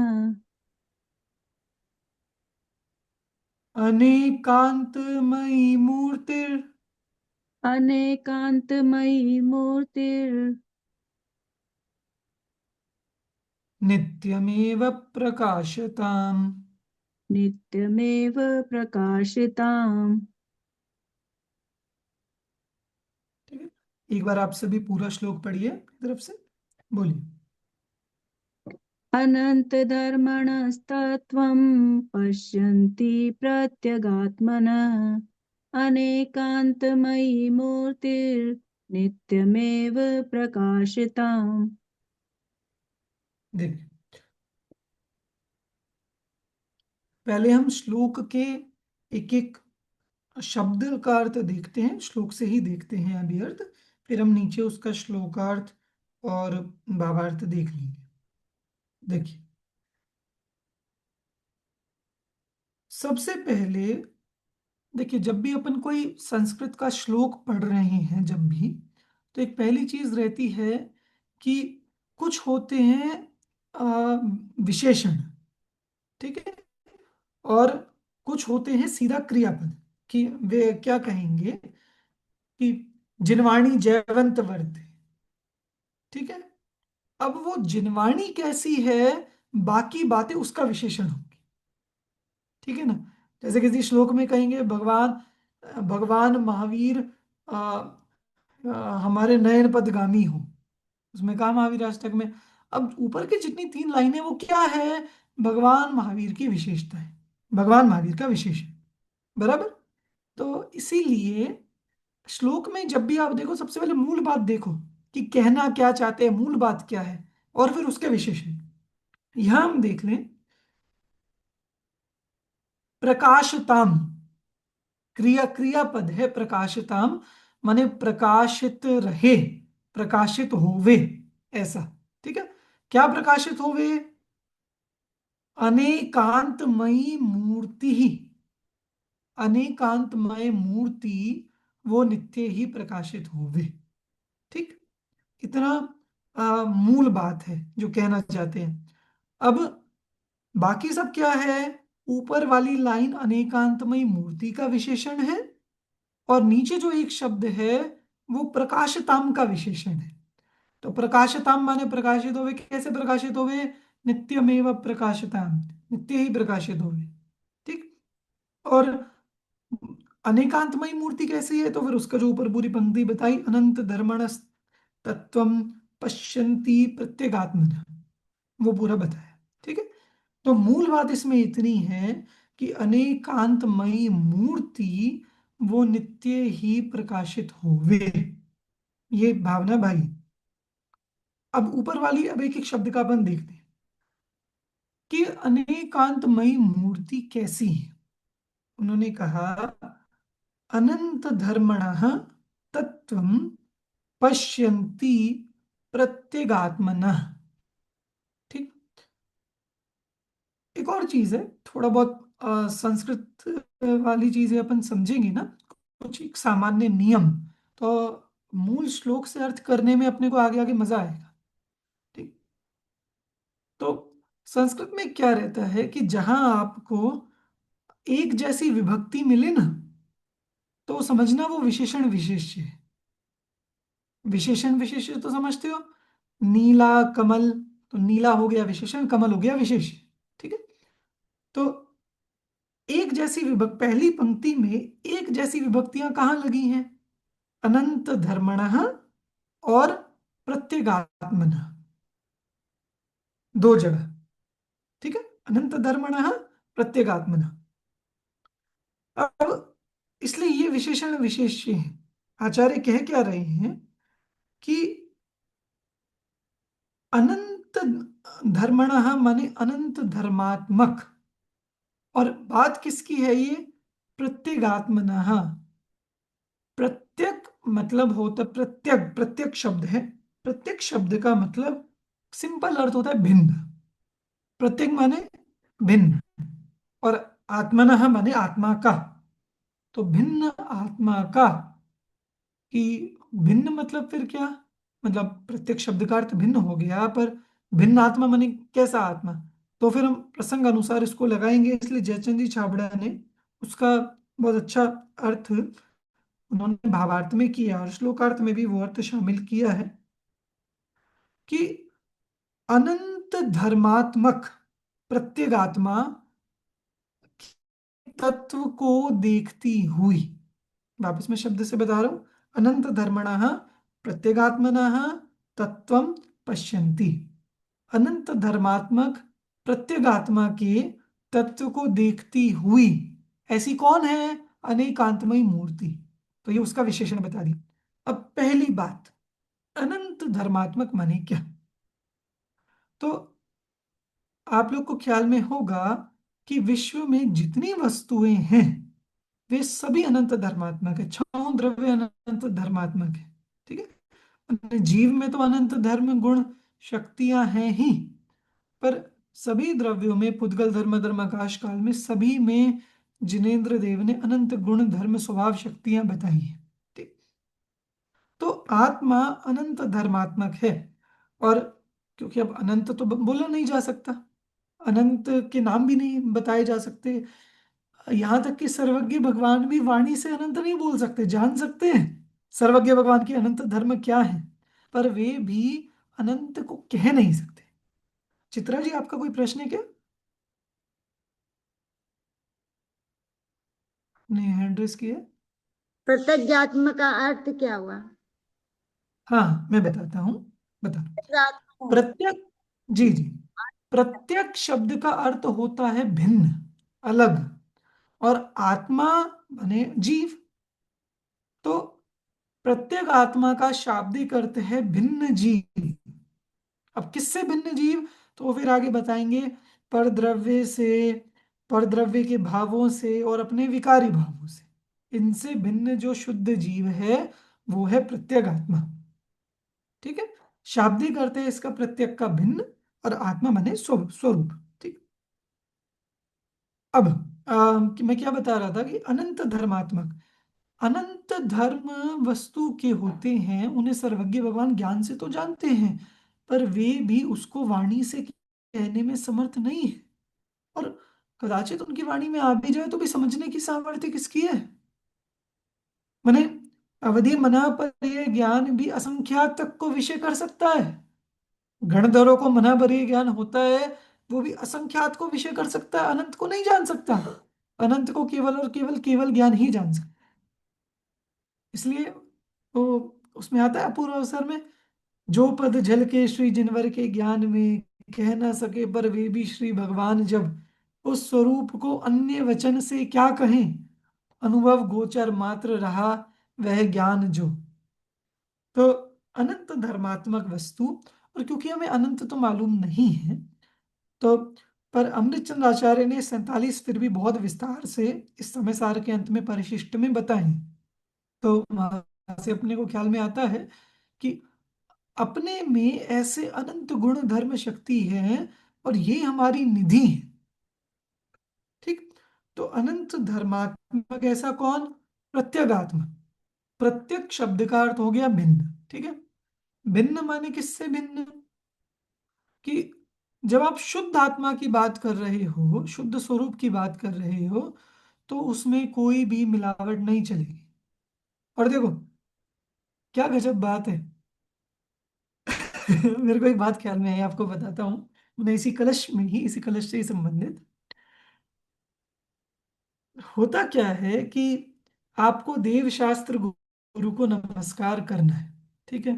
अनेकान्तमयी मूर्तिर् अनेकान्तमयी मूर्तिर् नित्यमेव प्रकाशताम्। नित्यमेव प्रकाशिताम्। ठीक है, एक बार आप सभी पूरा श्लोक पढ़िए मेरी तरफ से, बोलिए। अनन्तधर्मणस्तत्त्वं पश्यन्ति प्रत्यगात्मनः अनेकान्तमयी मूर्तिर्नित्यमेव प्रकाशिताम्। देखिए, पहले हम श्लोक के एक एक शब्द का अर्थ देखते हैं, श्लोक से ही देखते हैं अभी अर्थ, फिर हम नीचे उसका श्लोकार्थ और भावार्थ देख लेंगे। देखिए, सबसे पहले देखिए, जब भी अपन कोई संस्कृत का श्लोक पढ़ रहे हैं, जब भी, तो एक पहली चीज रहती है कि कुछ होते हैं विशेषण, ठीक है, और कुछ होते हैं सीधा क्रियापद, कि वे क्या कहेंगे कि जिनवाणी जयवंत वर्ते, ठीक है। अब वो जिनवाणी कैसी है, बाकी बातें उसका विशेषण होंगी, ठीक है ना। जैसे किसी श्लोक में कहेंगे भगवान भगवान महावीर आ, हमारे नयन पदगामी हो, उसमें कहा महावीर अष्टक में। अब ऊपर की जितनी 3 लाइनें वो क्या है, भगवान महावीर की विशेषता है, भगवान महावीर का विशेषण, बराबर। तो इसीलिए श्लोक में जब भी आप देखो, सबसे पहले मूल बात देखो कि कहना क्या चाहते हैं, मूल बात क्या है, और फिर उसके विशेषण। यहां हम देख लें, प्रकाशताम, क्रियापद है प्रकाशताम, माने प्रकाशित रहे, प्रकाशित होवे, ऐसा, ठीक है। क्या प्रकाशित होवे, अनेकांतमयी मूर्ति ही, अनेकांतमय मूर्ति वो नित्य ही प्रकाशित होवे, ठीक। इतना मूल बात है जो कहना चाहते हैं। अब बाकी सब क्या है, ऊपर वाली लाइन अनेकांतमयी मूर्ति का विशेषण है, और नीचे जो एक शब्द है वो प्रकाशताम का विशेषण है। तो प्रकाशताम माने प्रकाशित होवे, कैसे प्रकाशित होवे, नित्यमेव प्रकाशताम, नित्य ही प्रकाशित होवे, ठीक। और अनेकांतमयी मूर्ति कैसी है, तो फिर उसका जो ऊपर पूरी पंक्ति बताई, अनंत धर्मण तत्वम पश्यन्ति प्रत्यगात्मन, वो पूरा बताया, ठीक है। तो मूल बात इसमें इतनी है कि अनेकांतमयी मूर्ति वो नित्य ही प्रकाशित होवे, ये भावना भाई। अब ऊपर वाली, अब एक एक शब्द का अपन देखते हैं कि अनेकांतमयी मूर्ति कैसी है। उन्होंने कहा अनंत धर्मणः तत्वं पश्यन्ति प्रत्यगात्मनः, ठीक। एक और चीज है, थोड़ा बहुत संस्कृत वाली चीजें अपन समझेंगे ना, कुछ एक सामान्य नियम, तो मूल श्लोक से अर्थ करने में अपने को आगे आगे मजा आएगा, ठीक। तो संस्कृत में क्या रहता है कि जहां आपको एक जैसी विभक्ति मिले ना, तो समझना वो विशेषण विशेष्य है। विशेषण विशेष्य तो समझते हो, नीला कमल, तो नीला हो गया विशेषण, कमल हो गया विशेष्य, ठीक है। तो एक जैसी विभक्ति, पहली पंक्ति में एक जैसी विभक्तियां कहाँ लगी हैं, अनंत धर्मणः और प्रत्यगात्मनः, दो जगह, ठीक है, अनंत धर्मणः प्रत्यगात्मनः। अब इसलिए ये विशेषण विशेष्य है। आचार्य कह क्या रहे हैं कि अनंत धर्मणः माने अनंत धर्मात्मक, और बात किसकी है ये, प्रत्यगात्मनः। प्रत्यक मतलब होता, प्रत्यक, प्रत्यक शब्द है, प्रत्यक शब्द का मतलब सिंपल अर्थ होता है भिन्न, प्रत्यक माने भिन्न, और आत्मनः माने आत्मा का, तो भिन्न आत्मा का, कि भिन्न मतलब फिर क्या, मतलब प्रत्येक शब्द का अर्थ भिन्न हो गया, पर भिन्न आत्मा माने कैसा आत्मा, तो फिर हम प्रसंग अनुसार इसको लगाएंगे। इसलिए जयचंद जी छाबड़ा ने उसका बहुत अच्छा अर्थ उन्होंने भावार्थ में किया, और श्लोकार्थ में भी वो अर्थ शामिल किया है कि अनंत धर्मात्मक प्रत्यगात्मा तत्व को देखती हुई, वापस मैं शब्द से बता रहा हूं, अनंत धर्मणः प्रत्यगात्मनः तत्वं पश्यन्ति, अनंत धर्मात्मक प्रत्यगात्मा के तत्व को देखती हुई ऐसी कौन है, अनेकांतमयी मूर्ति। तो ये उसका विशेषण बता दी। अब पहली बात, अनंत धर्मात्मक माने क्या, तो आप लोग को ख्याल में होगा कि विश्व में जितनी वस्तुएं हैं वे सभी अनंत धर्मात्मक है, छहों द्रव्य अनंत धर्मात्मक है, ठीक है। जीव में तो अनंत धर्म गुण शक्तियां हैं ही, पर सभी द्रव्यों में पुद्गल धर्म धर्म आकाश काल में सभी में जिनेन्द्र देव ने अनंत गुण धर्म स्वभाव शक्तियां बताई हैं, ठीक। तो आत्मा अनंत धर्मात्मक है, और क्योंकि अब अनंत तो बोला नहीं जा सकता, अनंत के नाम भी नहीं बताए जा सकते। यहाँ तक कि सर्वज्ञ भगवान भी वाणी से अनंत नहीं बोल सकते, जान सकते हैं सर्वज्ञ भगवान की अनंत धर्म क्या है, पर वे भी अनंत को कह नहीं सकते। चित्रा जी, आपका कोई प्रश्न है क्या? नहीं, हैंड रेस किया। प्रत्यज्ञात्म का अर्थ क्या हुआ? हाँ, मैं बताता हूँ, बता। प्रत्यगात्म। प्रत्यक, जी जी, प्रत्यक शब्द का अर्थ होता है भिन्न, अलग, और आत्मा बने जीव। तो प्रत्येक आत्मा का शाब्दिक अर्थ है भिन्न जीव। अब किससे भिन्न जीव? तो फिर आगे बताएंगे, परद्रव्य से, परद्रव्य के भावों से और अपने विकारी भावों से, इनसे भिन्न जो शुद्ध जीव है वो है प्रत्येक आत्मा। ठीक है, शाब्दिक अर्थ है इसका प्रत्येक का भिन्न, और आत्मा बने स्वरूप। ठीक। अब मैं क्या बता रहा था कि अनंत धर्मात्मक, अनंत धर्म वस्तु के होते हैं, उन्हें सर्वज्ञ भगवान ज्ञान से तो जानते हैं, पर वे भी उसको वाणी से कहने में समर्थ नहीं है। और कदाचित उनकी वाणी में आ भी जाए तो भी समझने की सामर्थ्य किसकी है? माने अवधि मना पर यह ज्ञान भी असंख्यात तक को विषय कर सकता है। गणधरों को मना पर यह ज्ञान होता है, वो भी असंख्यात को विषय कर सकता है, अनंत को नहीं जान सकता। अनंत को केवल और केवल केवल ज्ञान ही जान सकता। इसलिए तो उसमें आता है अपूर्व अवसर में, जो पद झल के श्री जिनवर के ज्ञान में, कह ना सके पर वे भी श्री भगवान जब, उस स्वरूप को अन्य वचन से क्या कहें, अनुभव गोचर मात्र रहा वह ज्ञान जो। तो अनंत धर्मात्मक वस्तु, और क्योंकि हमें अनंत तो मालूम नहीं है, तो पर अमृतचंद्र आचार्य ने 47 फिर भी बहुत विस्तार से इस समय सार के अंत में परिशिष्ट में बताए। तो वहां से अपने को ख्याल में आता है कि अपने में ऐसे अनंत गुण धर्म शक्ति है, और ये हमारी निधि है। ठीक। तो अनंत धर्मात्मक ऐसा कौन? प्रत्यगात्मा। प्रत्यक शब्द का अर्थ हो गया भिन्न। ठीक है, भिन्न माने किससे भिन्न? कि जब आप शुद्ध आत्मा की बात कर रहे हो, शुद्ध स्वरूप की बात कर रहे हो, तो उसमें कोई भी मिलावट नहीं चलेगी। और देखो क्या गजब बात है। मेरे को एक बात ख्याल में आई, आपको बताता हूँ। मैं इसी कलश में ही, इसी कलश से ही संबंधित, होता क्या है कि आपको देव शास्त्र गुरु को नमस्कार करना है, ठीक है,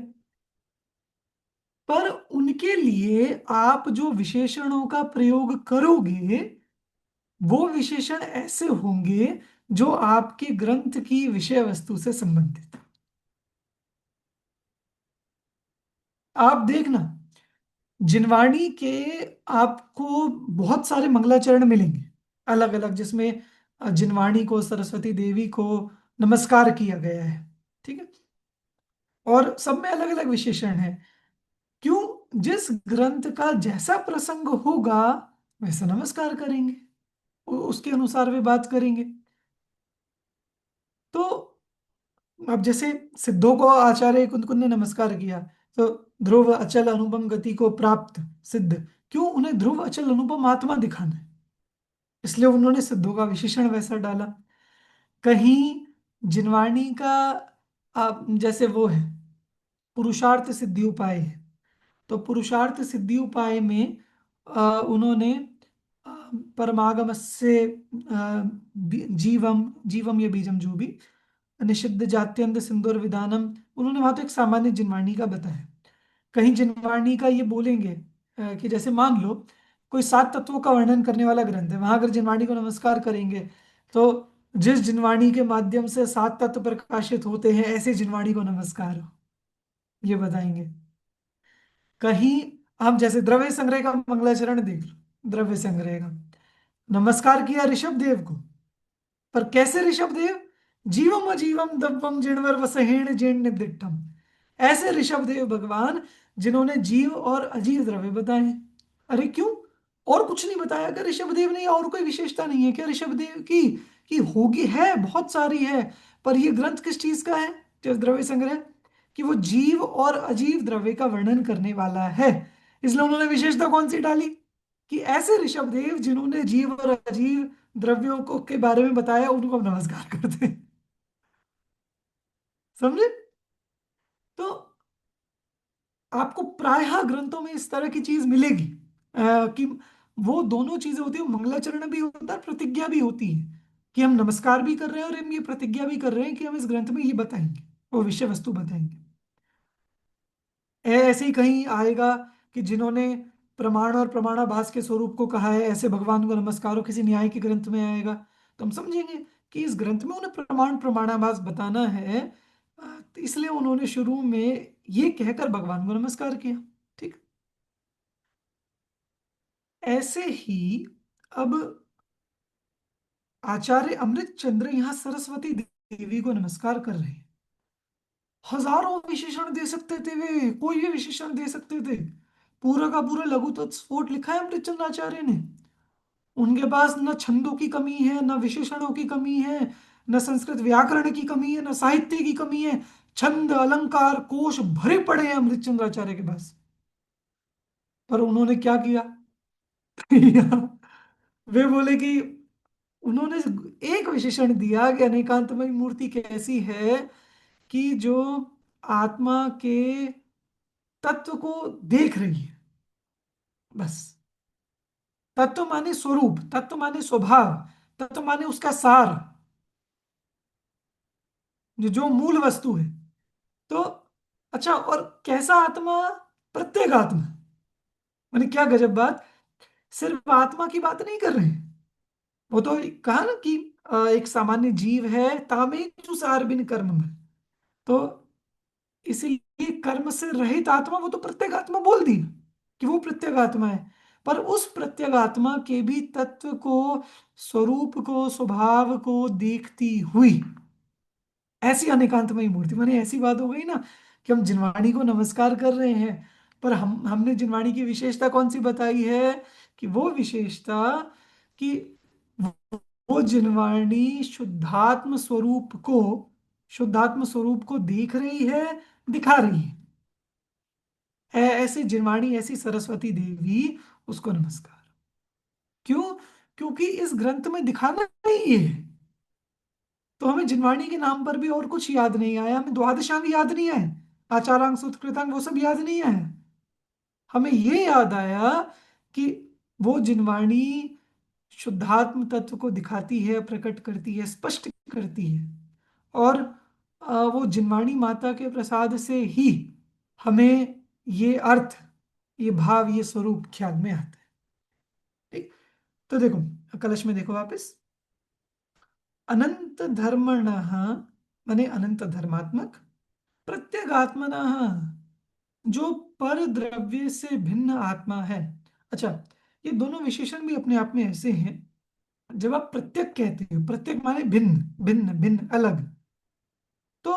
पर उनके लिए आप जो विशेषणों का प्रयोग करोगे, वो विशेषण ऐसे होंगे जो आपके ग्रंथ की विषय वस्तु से संबंधित। आप देखना, जिनवाणी के आपको बहुत सारे मंगलाचरण मिलेंगे अलग अलग, जिसमें जिनवाणी को, सरस्वती देवी को नमस्कार किया गया है। ठीक है, और सब में अलग अलग विशेषण है। क्यों? जिस ग्रंथ का जैसा प्रसंग होगा वैसा नमस्कार करेंगे, उसके अनुसार वे बात करेंगे। तो अब जैसे सिद्धों को आचार्य कुंद ने नमस्कार किया, तो ध्रुव अचल अनुपम गति को प्राप्त सिद्ध, क्यों? उन्हें ध्रुव अचल अनुपम आत्मा दिखाना है, इसलिए उन्होंने सिद्धों का विशेषण वैसा डाला। कहीं जिनवाणी का आप जैसे वो है पुरुषार्थ सिद्धि उपाय है, तो पुरुषार्थ सिद्धि उपाय में उन्होंने अ, परमागम से जीवम जीवम या बीजम जो भी, निषिद्ध जात्यंत सिंदूर विधानम, उन्होंने वहां तो एक सामान्य जिनवाणी का बताया। कहीं जिनवाणी का ये बोलेंगे कि जैसे मान लो कोई 7 तत्वों का वर्णन करने वाला ग्रंथ है, वहां अगर जिनवाणी को नमस्कार करेंगे तो जिस जिनवाणी के माध्यम से 7 तत्व प्रकाशित होते हैं, ऐसे जिनवाणी को नमस्कार हो, ये बताएंगे। कहीं हम जैसे द्रव्य संग्रह का मंगलाचरण देख लो, द्रव्य संग्रह का नमस्कार किया ऋषभ देव को, पर कैसे ऋषभ देव? जीवम अजीवम दब्बम जिणवर वसहेण जीर्ण दिट्ठम, ऐसे ऋषभ देव भगवान जिन्होंने जीव और अजीव द्रव्य बताए हैं। अरे क्यों? और कुछ नहीं बताया क्या ऋषभ देव ने? और कोई विशेषता नहीं है क्या ऋषभ देव की? कि होगी, है, बहुत सारी है, पर ये ग्रंथ किस चीज का है? जो द्रव्य संग्रह, कि वो जीव और अजीव द्रव्य का वर्णन करने वाला है। इसलिए उन्होंने विशेषता कौन सी डाली कि ऐसे ऋषभदेव जिन्होंने जीव और अजीव द्रव्यों को के बारे में बताया उनको हम नमस्कार करते हैं। समझे? तो आपको प्रायः ग्रंथों में इस तरह की चीज मिलेगी कि वो दोनों चीजें होती है, मंगलाचरण भी होता है, प्रतिज्ञा भी होती है कि हम नमस्कार भी कर रहे हैं और हम ये प्रतिज्ञा भी कर रहे हैं कि हम इस ग्रंथ में ये बताएंगे, वो विषय वस्तु बताएंगे। ऐसे ही कहीं आएगा कि जिन्होंने प्रमाण और प्रमाणाभास के स्वरूप को कहा है ऐसे भगवान को नमस्कार हो, किसी न्याय के ग्रंथ में आएगा, तो हम समझेंगे कि इस ग्रंथ में उन्हें प्रमाण प्रमाणाभास बताना है, तो इसलिए उन्होंने शुरू में ये कहकर भगवान को नमस्कार किया। ठीक, ऐसे ही अब आचार्य अमृत चंद्र यहाँ सरस्वती देवी को नमस्कार कर रहे हैं। हजारों विशेषण दे सकते थे, वे कोई भी विशेषण दे सकते थे। पूरा का पूरा लघु तत्स्फोट लिखा है अमृतचंद्र आचार्य ने। उनके पास न छंदों की कमी है, न विशेषणों की कमी है, न संस्कृत व्याकरण की कमी है, न साहित्य की कमी है। छंद अलंकार कोश भरे पड़े हैं अमृतचंद्र आचार्य के पास। पर उन्होंने क्या किया? वे बोले कि उन्होंने एक विशेषण दिया कि अनेकांतमयी मूर्ति कैसी है कि जो आत्मा के तत्व को देख रही है। बस, तत्व माने स्वरूप, तत्व माने स्वभाव, तत्व माने उसका सार, जो मूल वस्तु है। तो अच्छा, और कैसा आत्मा? प्रत्येक आत्मा। मैंने क्या गजब बात, सिर्फ आत्मा की बात नहीं कर रहे हैं। वो तो कहा ना कि एक सामान्य जीव है तामे सार बिन कर्म में, तो इसीलिए कर्म से रहित आत्मा, वो तो प्रत्येक आत्मा बोल दी कि वो प्रत्येक आत्मा है। पर उस प्रत्येक आत्मा के भी तत्व को, स्वरूप को, स्वभाव को देखती हुई ऐसी अनेकांतमयी मूर्ति। माने ऐसी बात हो गई ना कि हम जिनवाणी को नमस्कार कर रहे हैं, पर हमने जिनवाणी की विशेषता कौन सी बताई है कि वो विशेषता कि वो जिनवाणी शुद्धात्म स्वरूप को देख रही है, दिखा रही है। ऐसी जिनवाणी, ऐसी सरस्वती देवी, उसको नमस्कार। क्यों? क्योंकि इस ग्रंथ में दिखाना ही ये है। तो हमें जिनवाणी के नाम पर भी और कुछ याद नहीं आया, हमें द्वादशांग याद नहीं आए, आचारांग सूत्रकृतांग वो सब याद नहीं आए। हमें ये याद आया कि वो जिनवाणी शुद्धात्म तत्व को दिखाती है, प्रकट करती है, स्पष्ट करती है। और वो जिनवाणी माता के प्रसाद से ही हमें ये अर्थ, ये भाव, ये स्वरूप ख्याल में आता है। ठीक, तो देखो कलश में देखो वापस, अनंत धर्मणः माने अनंत धर्मात्मक, प्रत्यगात्मनः जो पर द्रव्य से भिन्न आत्मा है। अच्छा, ये दोनों विशेषण भी अपने आप में ऐसे हैं। जब आप प्रत्यक कहते हो, प्रत्यक माने भिन्न, भिन्न भिन्न अलग, तो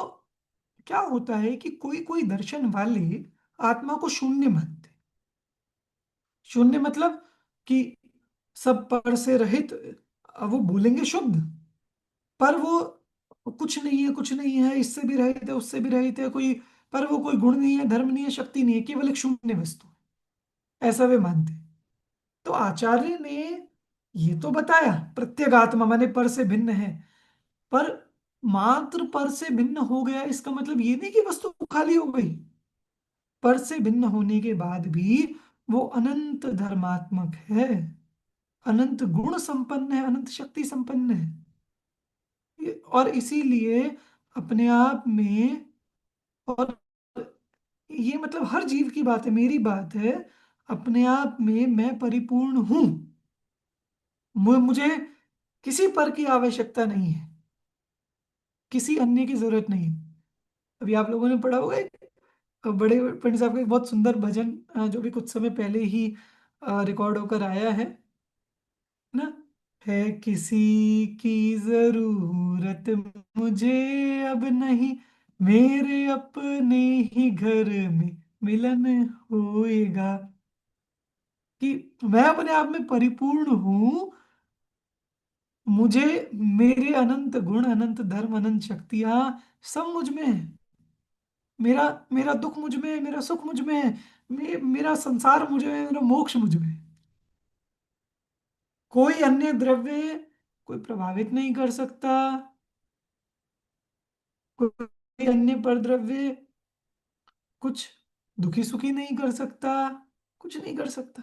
क्या होता है कि कोई कोई दर्शन वाले आत्मा को शून्य मानते। शून्य मतलब कि सब पर से रहित, वो बोलेंगे शुद्ध, पर वो कुछ नहीं है, कुछ नहीं है, इससे भी रहित है, उससे भी रहित है, कोई, पर वो कोई गुण नहीं है, धर्म नहीं है, शक्ति नहीं है, केवल एक शून्य वस्तु है, ऐसा वे मानते। तो आचार्य ने ये तो बताया प्रत्यगात्मा माने पर से भिन्न है, पर मात्र पर से भिन्न हो गया इसका मतलब ये नहीं कि वस्तु खाली हो गई। पर से भिन्न होने के बाद भी वो अनंत धर्मात्मक है, अनंत गुण संपन्न है, अनंत शक्ति संपन्न है। और इसीलिए अपने आप में, और ये मतलब हर जीव की बात है, मेरी बात है, अपने आप में मैं परिपूर्ण हूं। मुझे किसी पर की आवश्यकता नहीं है, किसी अन्य की जरूरत नहीं है। अभी आप लोगों ने पढ़ा होगा बड़े पंडित साहब का एक बहुत सुंदर भजन, जो भी कुछ समय पहले ही रिकॉर्ड होकर आया है ना, है किसी की जरूरत मुझे अब नहीं, मेरे अपने ही घर में मिलन होएगा। कि मैं अपने आप में परिपूर्ण हूं, मुझे, मेरे अनंत गुण, अनंत धर्म, अनंत शक्तियां सब मुझ में है। मेरा मेरा दुख मुझ में है, मेरा सुख मुझ में है, मेरा संसार मुझ में, मेरा मोक्ष मुझ में। कोई अन्य द्रव्य कोई प्रभावित नहीं कर सकता, कोई अन्य परद्रव्य कुछ दुखी सुखी नहीं कर सकता, कुछ नहीं कर सकता।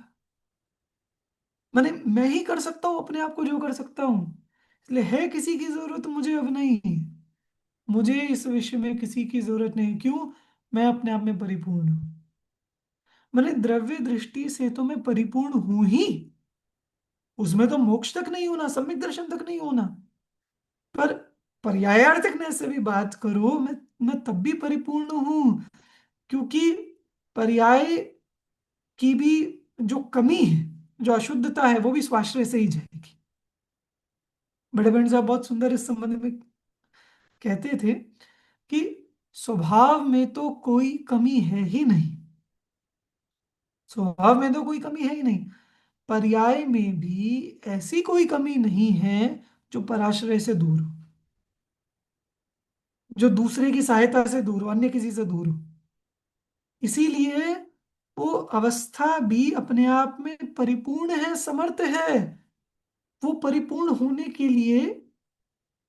मैंने मैं ही कर सकता हूं अपने आप को जो कर सकता हूं, इसलिए है किसी की जरूरत मुझे अब नहीं। मुझे इस विश्व में किसी की जरूरत नहीं। क्यों? मैं अपने आप में परिपूर्ण हूं। मैंने द्रव्य दृष्टि से तो मैं परिपूर्ण हूं ही, उसमें तो मोक्ष तक नहीं होना, सम्यक दर्शन तक नहीं होना, पर पर्यायार्थक से भी बात करो, मैं तब भी परिपूर्ण हूं, क्योंकि पर्याय की भी जो कमी है, जो अशुद्धता है, वो भी स्वाश्रय से ही जाएगी। बड़े बहन साहब बहुत सुंदर इस संबंध में कहते थे कि स्वभाव में तो कोई कमी है ही नहीं, स्वभाव में तो कोई कमी है ही नहीं, पर्याय में भी ऐसी कोई कमी नहीं है जो पराश्रय से दूर हो, जो दूसरे की सहायता से दूर हो, अन्य किसी से दूर हो। इसीलिए वो अवस्था भी अपने आप में परिपूर्ण है, समर्थ है। वो परिपूर्ण होने के लिए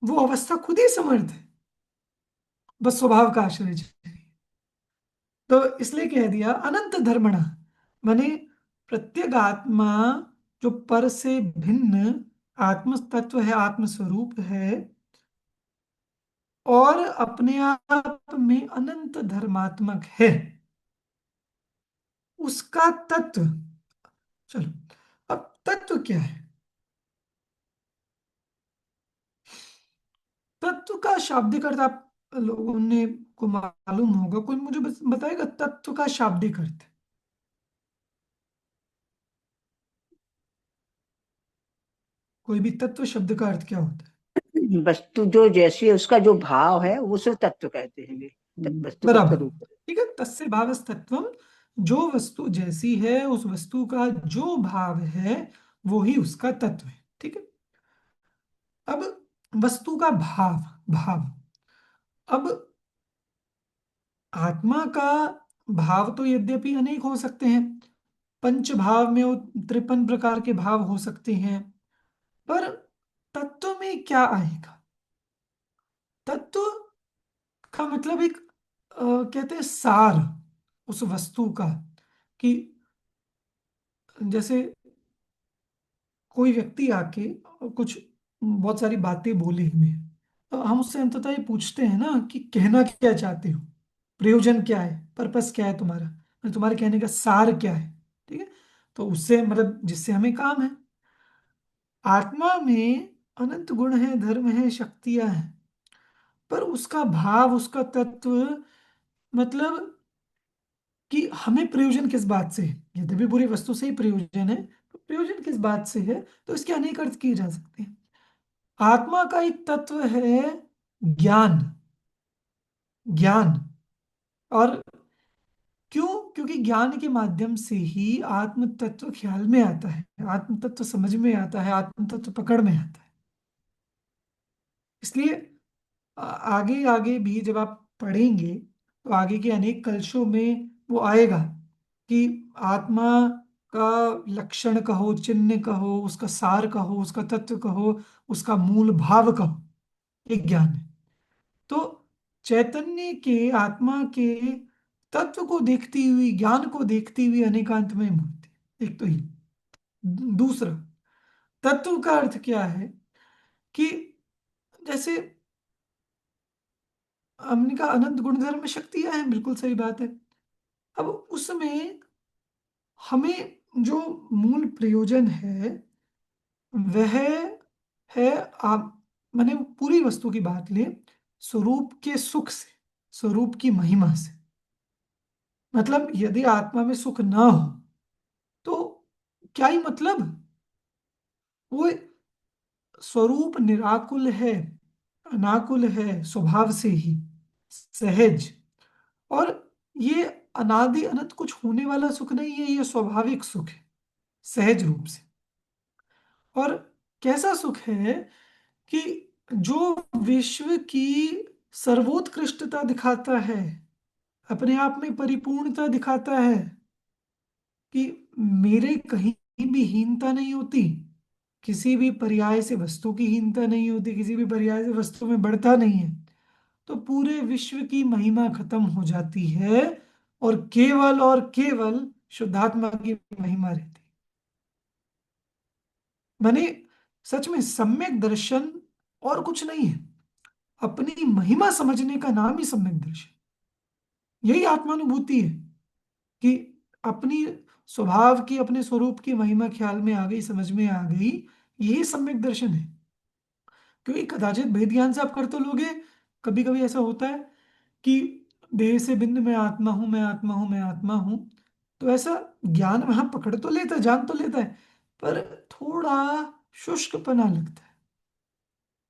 वो अवस्था खुद ही समर्थ है, बस स्वभाव का आश्रय चाहिए। तो इसलिए कह दिया अनंत धर्मणा, माने प्रत्येक आत्मा जो पर से भिन्न आत्म तत्व है, आत्म स्वरूप है, और अपने आप में अनंत धर्मात्मक है, उसका तत्व। चलो, अब तत्व क्या है? तत्व का शाब्दिक अर्थ आप लोगों ने को मालूम होगा, कोई मुझे बताएगा तत्व का शाब्दिक अर्थ? कोई भी तत्व शब्द का अर्थ क्या होता है? वस्तु जो जैसी है उसका जो भाव है उसे तत्व कहते हैं वे। वस्तु का बराबर, स्वरूप। ठीक है। तस्य भावस्तत्वम, जो वस्तु जैसी है उस वस्तु का जो भाव है वो ही उसका तत्व है, ठीक है। अब वस्तु का भाव, भाव, अब आत्मा का भाव तो यद्यपि अनेक हो सकते हैं, पंच भाव में वो 53 प्रकार के भाव हो सकते हैं, पर तत्व में क्या आएगा? तत्व का मतलब एक कहते हैं सार उस वस्तु का, कि जैसे कोई व्यक्ति आके कुछ बहुत सारी बातें बोले हमें, तो हम उससे अंततः ये पूछते हैं ना कि कहना क्या चाहते हो, प्रयोजन क्या है, पर्पस क्या है तुम्हारा, मतलब तुम्हारे कहने का सार क्या है, ठीक है। तो उससे मतलब जिससे हमें काम है। आत्मा में अनंत गुण है, धर्म है, शक्तियां हैं, पर उसका भाव, उसका तत्व, मतलब कि हमें प्रयोजन किस बात से है? यद्यपि पूरी वस्तु से ही प्रयोजन है, तो प्रयोजन किस बात से है? तो इसके अनेक अर्थ किए जा सकते हैं। आत्मा का एक तत्व है ज्ञान, ज्ञान। और क्यों? क्योंकि ज्ञान के माध्यम से ही आत्म तत्व ख्याल में आता है, आत्म तत्व समझ में आता है, आत्म तत्व पकड़ में आता है। इसलिए आगे आगे भी जब आप पढ़ेंगे तो आगे के अनेक कलशों में वो आएगा कि आत्मा का लक्षण कहो, चिन्ह कहो, उसका सार कहो, उसका तत्व कहो, उसका मूल भाव कहो, एक ज्ञान है। तो चैतन्य के, आत्मा के तत्व को देखती हुई, ज्ञान को देखती हुई अनेकांत में मूर्ति, एक तो ही। दूसरा, तत्व का अर्थ क्या है? कि जैसे हमने कहा अनंत गुणधर्म में शक्तियां हैं, बिल्कुल सही बात है। अब उसमें हमें जो मूल प्रयोजन है वह है, आप मैंने पूरी वस्तु की बात लें, स्वरूप के सुख से, स्वरूप की महिमा से। मतलब यदि आत्मा में सुख ना हो तो क्या ही मतलब? वो स्वरूप निराकुल है, अनाकुल है स्वभाव से ही, सहज। और ये अनादि अनंत कुछ होने वाला सुख नहीं है, ये स्वाभाविक सुख है, सहज रूप से। और कैसा सुख है कि जो विश्व की सर्वोत्कृष्टता दिखाता है, अपने आप में परिपूर्णता दिखाता है, कि मेरे कहीं भी हीनता नहीं होती, किसी भी पर्याय से वस्तु की हीनता नहीं होती, किसी भी पर्याय से वस्तु में बढ़ता नहीं है, तो पूरे विश्व की महिमा खत्म हो जाती है और केवल शुद्धात्मा की महिमा रहती है। माने सच में सम्यक दर्शन और कुछ नहीं है, अपनी महिमा समझने का नाम ही सम्यक दर्शन। यही आत्मानुभूति है कि अपनी स्वभाव की, अपने स्वरूप की महिमा ख्याल में आ गई, समझ में आ गई, यही सम्यक दर्शन है। क्योंकि कदाचित भेद ज्ञान से आप कर तो लोगे, कभी कभी ऐसा होता है कि देह से भिन्न मैं आत्मा हूं, मैं आत्मा हूं, मैं आत्मा हूं, तो ऐसा ज्ञान वहां पकड़ तो लेता है, जान तो लेता है, पर थोड़ा शुष्कपना लगता है,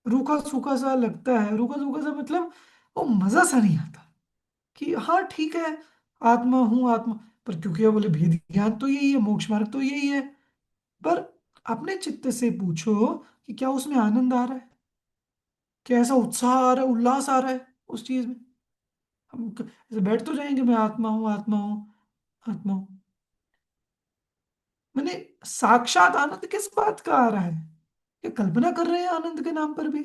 रूखा सूखा सा लगता है। रूखा सूखा सा मतलब वो मजा सा नहीं आता कि हाँ ठीक है, आत्मा हूं आत्मा, पर क्योंकि वो बोले भेद ज्ञान तो यही है, मोक्ष मार्ग तो यही है, पर अपने चित्त से पूछो कि क्या उसमें आनंद आ रहा है, क्या ऐसा उत्साह आ रहा है, उल्लास आ रहा है उस चीज में। हम ऐसे बैठ तो जाएंगे, मैं आत्मा हूँ, आत्मा हूँ, आत्मा हूँ, मैंने साक्षात आनंद किस बात का आ रहा है, ये कल्पना कर रहे हैं आनंद के नाम पर भी।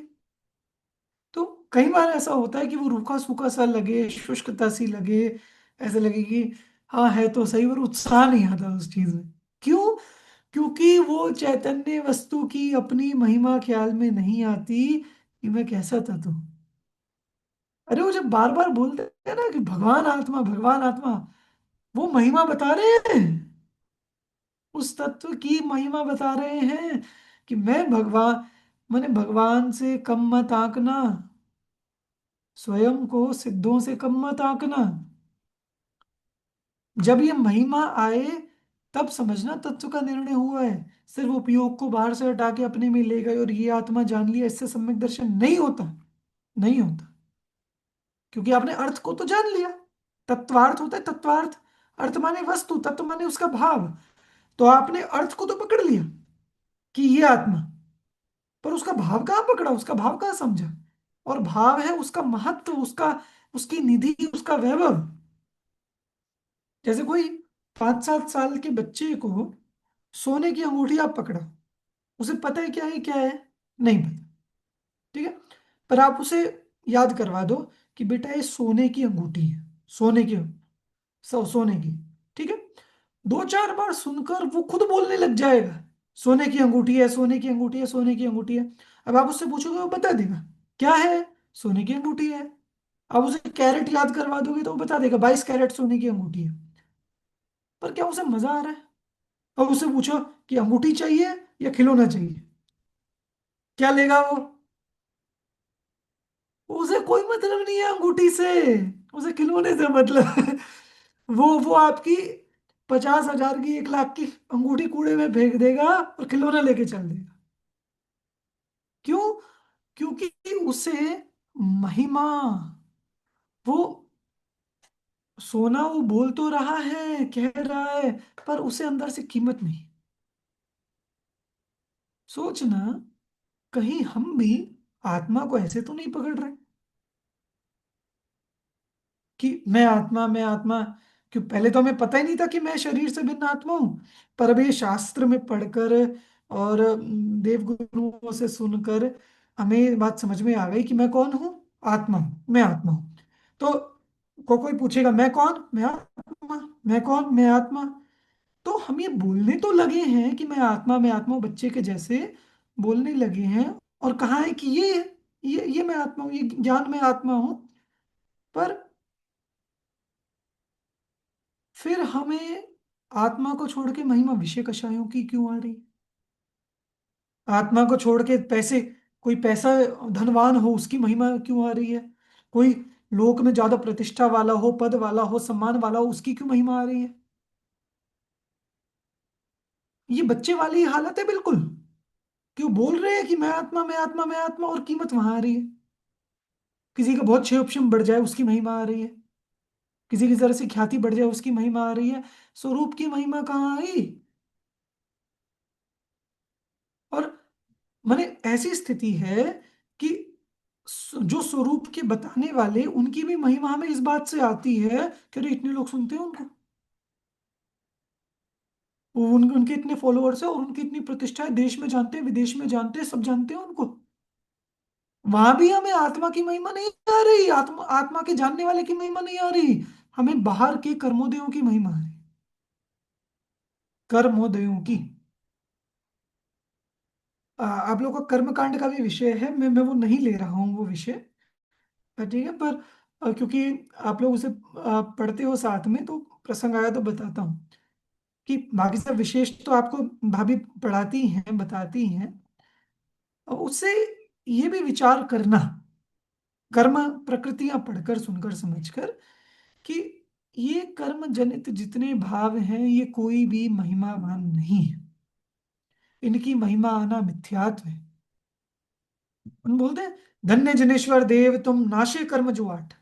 तो कई बार ऐसा होता है कि वो रूखा सूखा सा लगे, शुष्कता सी लगे, ऐसे लगे कि हाँ है तो सही, पर उत्साह नहीं आता उस चीज में। क्यों? क्योंकि वो चैतन्य वस्तु की अपनी महिमा ख्याल में नहीं आती कि मैं कैसा था तू। अरे वो जब बार बार बोलते हैं ना कि भगवान आत्मा, भगवान आत्मा, वो महिमा बता रहे हैं, उस तत्व की महिमा बता रहे हैं कि मैं भगवान, मैंने भगवान से कम मत आंकना, स्वयं को सिद्धों से कम मत आंकना। जब ये महिमा आए तब समझना तत्व का निर्णय हुआ है। सिर्फ उपयोग को बाहर से हटा के अपने में ले गए और ये आत्मा जान लिया, इससे सम्यक दर्शन नहीं होता, नहीं होता। क्योंकि आपने अर्थ को तो जान लिया, तत्वार्थ होता है तत्वार्थ, अर्थ माने वस्तु, तत्व माने उसका भाव, तो आपने अर्थ को तो पकड़ लिया कि ये आत्मा, पर उसका भाव कहाँ पकड़ा, उसका भाव कहाँ समझा। और भाव है उसका महत्व, उसका, उसकी निधि, उसका वैभव। जैसे कोई 5-7 साल के बच्चे को सोने की अंगूठी आप पकड़ा, उसे पता है क्या है, क्या है, नहीं पता, ठीक है, पर आप उसे याद करवा दो कि बेटा ये सोने की अंगूठी है, सोने की, सोने की, ठीक है, 2-4 बार सुनकर वो खुद बोलने लग जाएगा, सोने की अंगूठी है, सोने की अंगूठी है, सोने की अंगूठी है। अब आप उससे पूछोगे वो बता देगा क्या है, सोने की अंगूठी है। अब उसे कैरेट याद करवा दोगे तो वो बता देगा 22 कैरेट सोने की अंगूठी है। पर क्या उसे मजा आ रहा है? अब उससे पूछो कि अंगूठी चाहिए या खिलौना चाहिए, क्या लेगा वो? उसे कोई मतलब नहीं है अंगूठी से, उसे खिलौने से मतलब है। वो आपकी 50,000 की, 1 लाख की अंगूठी कूड़े में फेंक देगा और खिलौना लेके चल देगा। क्यों? क्योंकि उसे महिमा, वो सोना वो बोल तो रहा है, कह रहा है, पर उसे अंदर से कीमत नहीं। सोचना, कहीं हम भी आत्मा को ऐसे तो नहीं पकड़ रहे कि मैं आत्मा, मैं आत्मा। क्यों? पहले तो हमें पता ही नहीं था कि मैं शरीर से भिन्न आत्मा हूं, पर अब ये शास्त्र में पढ़कर और देव गुरुओं से सुनकर हमें ये बात समझ में आ गई कि मैं कौन हूँ, आत्मा हूँ, मैं आत्मा हूँ। तो कोई पूछेगा मैं कौन, मैं आत्मा, मैं कौन, मैं आत्मा, तो हम ये बोलने तो लगे हैं कि मैं आत्मा हूँ, बच्चे के जैसे बोलने लगे हैं, और कहा है कि ये मैं आत्मा हूँ, ये ज्ञान में आत्मा हूँ, पर फिर हमें आत्मा को छोड़ के महिमा विषय कषायों की क्यों आ रही? आत्मा को छोड़ के पैसे, कोई पैसा धनवान हो उसकी महिमा क्यों आ रही है? कोई लोक में ज्यादा प्रतिष्ठा वाला हो, पद वाला हो, सम्मान वाला हो, उसकी क्यों महिमा आ रही है? ये बच्चे वाली हालत है बिल्कुल। क्यों बोल रहे हैं कि मैं आत्मा, मैं आत्मा, मैं आत्मा, और कीमत वहां आ रही है। किसी का बहुत क्षय उपशम बढ़ जाए उसकी महिमा आ रही है, किसी की जरा सी ख्याति बढ़ जाए उसकी महिमा आ रही है, स्वरूप की महिमा कहाँ आई? और माने ऐसी स्थिति है कि जो स्वरूप के बताने वाले, उनकी भी महिमा हमें इस बात से आती है कि अरे इतने लोग सुनते हैं उनको, उनके इतने फॉलोअर्स है और उनकी इतनी प्रतिष्ठा है, देश में जानते हैं, विदेश में जानते हैं, सब जानते हैं उनको। वहां भी हमें आत्मा की महिमा नहीं आ रही, आत्मा आत्मा के जानने वाले की महिमा नहीं आ रही, हमें बाहर के कर्मोदयों की महिमा आ रही, कर्मोदयों की। आप लोगों का कर्म कांड का भी विषय है, मैं वो नहीं ले रहा हूँ वो विषय, ठीक है। पर क्योंकि आप लोग उसे पढ़ते हो साथ में, तो प्रसंग आया तो बताता हूँ कि बाकी सब विशेष तो आपको भाभी पढ़ाती हैं, बताती हैं। और उससे ये भी विचार करना, कर्म प्रकृतियां पढ़कर, सुनकर, समझकर, कि ये कर्म जनित जितने भाव हैं ये कोई भी महिमावान नहीं है, इनकी महिमा आना मिथ्यात्व है। हम बोलते हैं धन्य जनेश्वर देव तुम नाशे कर्म जो आठ,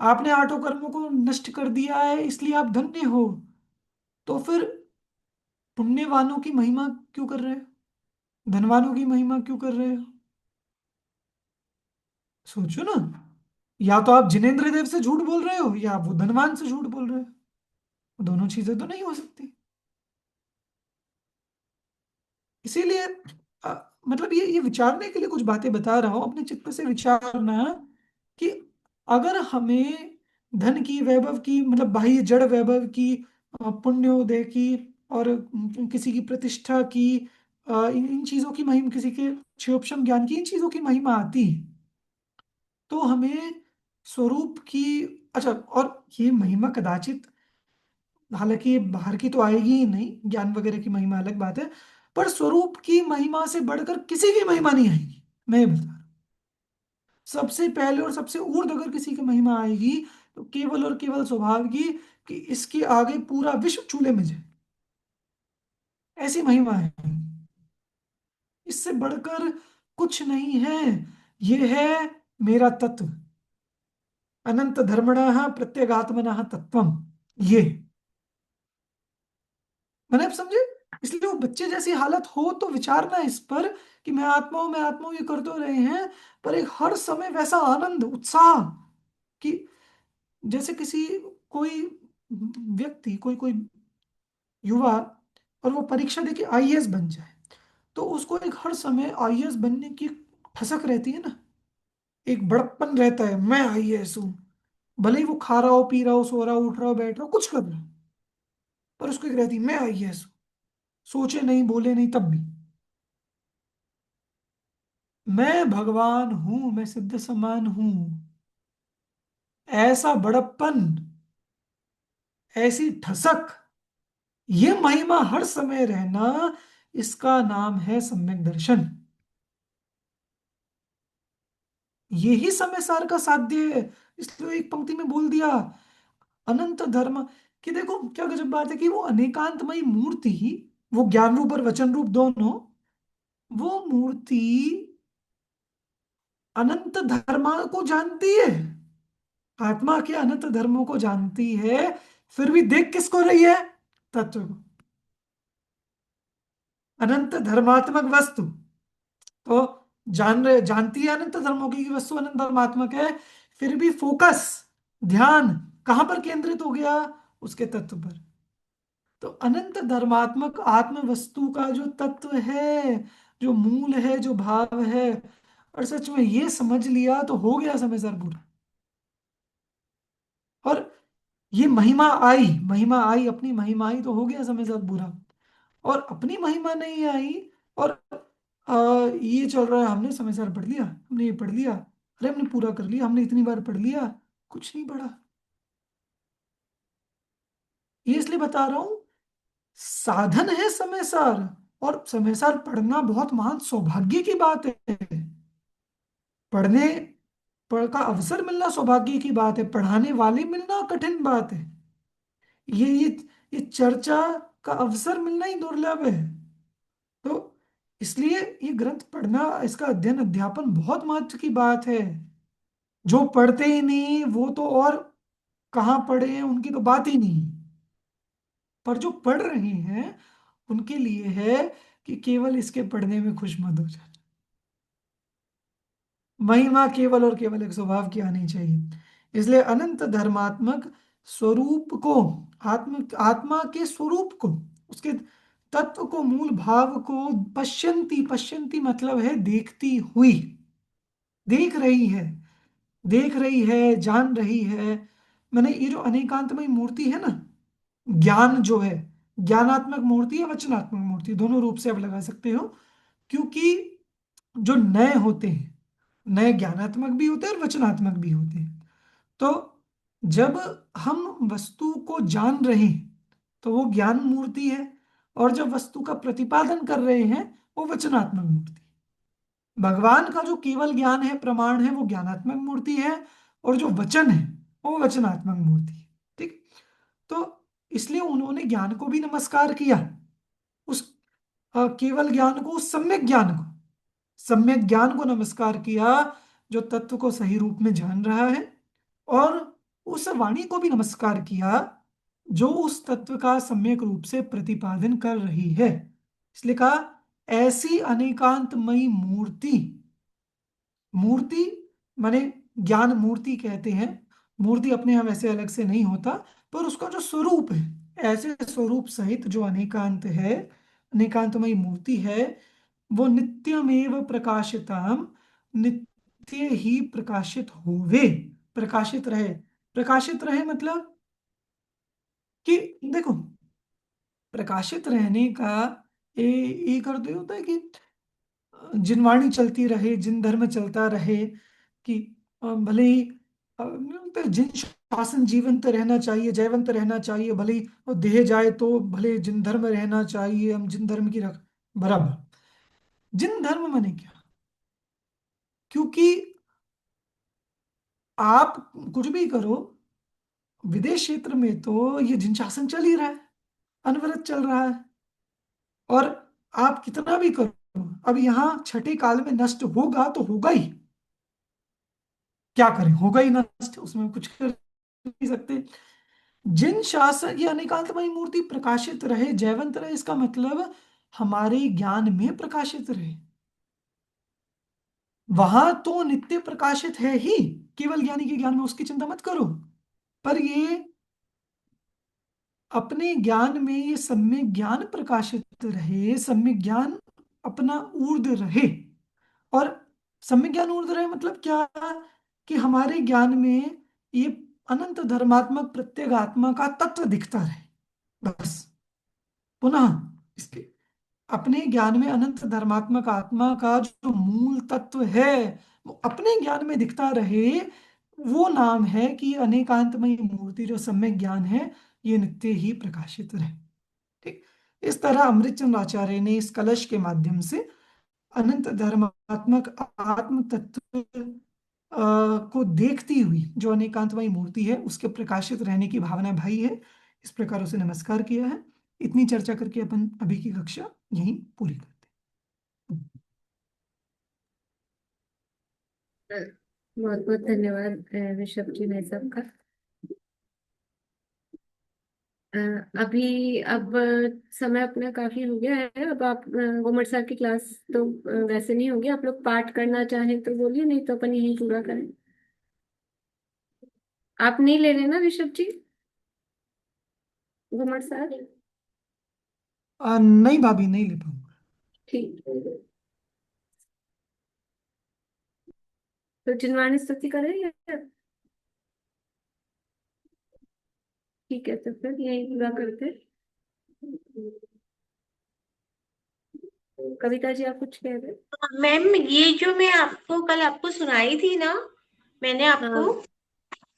आपने आठों कर्मों को नष्ट कर दिया है इसलिए आप धन्य हो। तो फिर पुण्यवानों की महिमा क्यों कर रहे हो, धनवानों की महिमा क्यों कर रहे हो? सोचो ना, या तो आप जिनेंद्र देव से झूठ बोल रहे हो या वो धनवान से झूठ बोल रहे हो, दोनों चीजें तो नहीं हो सकती। इसीलिए मतलब ये विचारने के लिए कुछ बातें बता रहा हूं, अपने चित्त से विचारना कि अगर हमें धन की, वैभव की, मतलब बाह्य जड़ वैभव की, पुण्योदय की, और किसी की प्रतिष्ठा की, इन चीजों की महिमा, किसी के क्षोभम ज्ञान की, इन चीजों की महिमा आती है, तो हमें स्वरूप की, अच्छा, और ये महिमा कदाचित, हालांकि बाहर की तो आएगी ही नहीं, ज्ञान वगैरह की महिमा अलग बात है, पर स्वरूप की महिमा से बढ़कर किसी की महिमा नहीं आएगी, मैं ये बता रहा हूं। सबसे पहले और सबसे ऊर्ध्व अगर किसी की महिमा आएगी तो केवल और केवल स्वभाव की, कि इसके आगे पूरा विश्व चूल्हे में जाए, ऐसी महिमा है, इससे बढ़कर कुछ नहीं है। ये है मेरा तत्व, अनंत धर्मणः प्रत्यगात्मनः तत्वम, ये, मैंने आप समझे? इसलिए वो बच्चे जैसी हालत हो तो विचारना इस पर कि मैं आत्मा हूं, ये कर तो रहे हैं, पर एक हर समय वैसा आनंद, उत्साह, कि जैसे किसी, कोई व्यक्ति, कोई कोई युवा, और वो परीक्षा देके आईएएस बन जाए, तो उसको एक हर समय आईएएस बनने की ठसक रहती है ना, एक बड़प्पन रहता है, मैं आईएएस हूं, भले ही वो खा रहा हो, पी रहा हो, सो रहा हो, उठ रहा हो, बैठ रहा हो, कुछ कर रहा हो, पर उसको एक रहती है, मैं आईएएस हूं, सोचे नहीं, बोले नहीं, तब भी मैं भगवान हूं, मैं सिद्ध समान हूं, ऐसा बड़प्पन, ऐसी ठसक, ये महिमा हर समय रहना, इसका नाम है सम्यक दर्शन। यही समय सार का साध्य है। इसलिए एक पंक्ति में बोल दिया अनंत धर्म, कि देखो क्या गजब बात है कि वो अनेकांतमयी मूर्ति, वो ज्ञान रूप और वचन रूप दोनों, वो मूर्ति अनंत धर्म को जानती है, आत्मा के अनंत धर्मों को जानती है, फिर भी देख किसको रही है? तत्व को, अनंत धर्मात्मक वस्तु। तो जानती है अनंत धर्मों की कि वस्तु अनंत धर्मात्मक है, फिर भी फोकस, ध्यान कहां पर केंद्रित हो गया? उसके तत्व पर। तो अनंत धर्मात्मक आत्म वस्तु का जो तत्व है, जो मूल है, जो भाव है, और सच में ये समझ लिया तो हो गया समय सर पूरा। और ये महिमा आई, अपनी महिमा आई तो हो गया समय सर पूरा। और अपनी महिमा नहीं आई, और ये चल रहा है, हमने समय सार पढ़ लिया, हमने ये पढ़ लिया, अरे हमने पूरा कर लिया, हमने इतनी बार पढ़ लिया, कुछ नहीं पढ़ा। ये इसलिए बता रहा हूं, साधन है समय सार, और समय सार पढ़ना बहुत महान सौभाग्य की बात है। पढ़ने पढ़ का अवसर मिलना सौभाग्य की बात है, पढ़ाने वाले मिलना कठिन बात है। ये चर्चा का अवसर मिलना ही दुर्लभ है। तो इसलिए ये ग्रंथ पढ़ना, इसका अध्ययन अध्यापन बहुत महत्व की बात है। जो पढ़ते ही नहीं वो तो और कहाँ पढ़े हैं, उनकी तो बात ही नहीं। पर जो पढ़ रहे हैं उनके लिए है कि केवल इसके पढ़ने में खुश मत हो जाए, महिमा केवल और केवल एक स्वभाव की आनी चाहिए। इसलिए अनंत धर्मात्मक स्वरूप को, आत्मा के स्वरूप को, उसके तत्व को, मूल भाव को पश्यंती, पश्यंती मतलब है देखती हुई, देख रही है, देख रही है, जान रही है। मैंने ये जो अनेकांतमय मूर्ति है ना, ज्ञान जो है, ज्ञानात्मक मूर्ति है, वचनात्मक मूर्ति, दोनों रूप से आप लगा सकते हो। क्योंकि जो नए होते हैं, नए ज्ञानात्मक भी होते हैं और वचनात्मक भी होते हैं। तो जब हम वस्तु को जान रहे हैं तो वो ज्ञान मूर्ति है, और जब वस्तु का प्रतिपादन कर रहे हैं वो वचनात्मक मूर्ति। भगवान का जो केवल ज्ञान है, प्रमाण है, वो ज्ञानात्मक मूर्ति है, और जो वचन है वो वचनात्मक मूर्ति है। ठीक। तो इसलिए उन्होंने ज्ञान को भी नमस्कार किया, उस केवल ज्ञान को, उस सम्यक ज्ञान को, सम्यक ज्ञान को नमस्कार किया जो तत्व को सही रूप में जान रहा है, और उस वाणी को भी नमस्कार किया जो उस तत्व का सम्यक रूप से प्रतिपादन कर रही है। इसलिए कहा ऐसी अनेकांतमयी मूर्ति, मूर्ति माने ज्ञान मूर्ति कहते हैं। मूर्ति अपने हम ऐसे अलग से नहीं होता, पर उसका जो स्वरूप है, ऐसे स्वरूप सहित जो अनेकांत है, अनेकांतमयी मूर्ति है, वो नित्यमेव प्रकाशिताम, नित्य ही प्रकाशित होवे, प्रकाशित रहे। प्रकाशित रहे मतलब कि देखो, प्रकाशित रहने का एक अर्थ ये होता है कि जिनवाणी चलती रहे, जिन धर्म चलता रहे, कि भले ही तो जिन शासन जीवंत रहना चाहिए, जयवंत रहना चाहिए, भले ही वो देह जाए तो भले जिन धर्म रहना चाहिए, हम जिन धर्म की रख, बराबर। जिन धर्म माने क्या? क्योंकि आप कुछ भी करो, विदेश क्षेत्र में तो ये जिन शासन चल ही रहा है, अनवरत चल रहा है, और आप कितना भी करो, अब यहाँ छठे काल में नष्ट होगा तो होगा ही, क्या करें, होगा ही नष्ट, उसमें कुछ कर नहीं सकते। जिन शासन, ये अनेकांतमयी मूर्ति प्रकाशित रहे, जयवंत रहे, इसका मतलब हमारे ज्ञान में प्रकाशित रहे। वहां तो नित्य प्रकाशित है ही, केवल ज्ञानी के ज्ञान में, उसकी चिंता मत करो, पर ये अपने ज्ञान में ये सम्यक ज्ञान प्रकाशित रहे, सम्यक ज्ञान अपना ऊर्ध रहे। और सम्यक ज्ञान ऊर्ध रहे मतलब क्या? कि हमारे ज्ञान में ये अनंत धर्मात्मक प्रत्यगात्मा का तत्व दिखता रहे, बस। पुनः इसके अपने ज्ञान में अनंत धर्मात्मक आत्मा का जो मूल तत्व है वो अपने ज्ञान में दिखता रहे, वो नाम है कि अनेकांतमयी मूर्ति जो सम्यक ज्ञान है, ये नित्य ही प्रकाशित रहे। ठीक। इस तरह अमृतचंद्र आचार्य ने इस कलश के माध्यम से अनंत धर्मात्मक आत्म तत्व को देखती हुई जो अनेकांतमयी मूर्ति है, उसके प्रकाशित रहने की भावना भाई है, इस प्रकार उसे नमस्कार किया है। इतनी चर्चा करके अपन अभी की कक्षा यहीं पूरी करते बहुत बहुत धन्यवाद ऋषभ जी, भाई साहब का। अ, अभी अब समय अपना काफी हो गया है। अब आप गोमट सर की क्लास तो वैसे नहीं होगी, आप लोग पाठ करना चाहें तो बोलिए, नहीं तो अपन यहीं पूरा करें। आप नहीं ले रहे ना ऋषभ जी, गोमट सर? नहीं भाभी, नहीं ले पाऊंगा। ठीक है, तो जिनवाणी स्तुति करें या? ठीक है, तो फिर यही पूरा करते हैं। कविता जी, आप कुछ कह रहे हैं? मैम, ये जो मैं आपको कल आपको सुनाई थी ना, मैंने आपको हाँ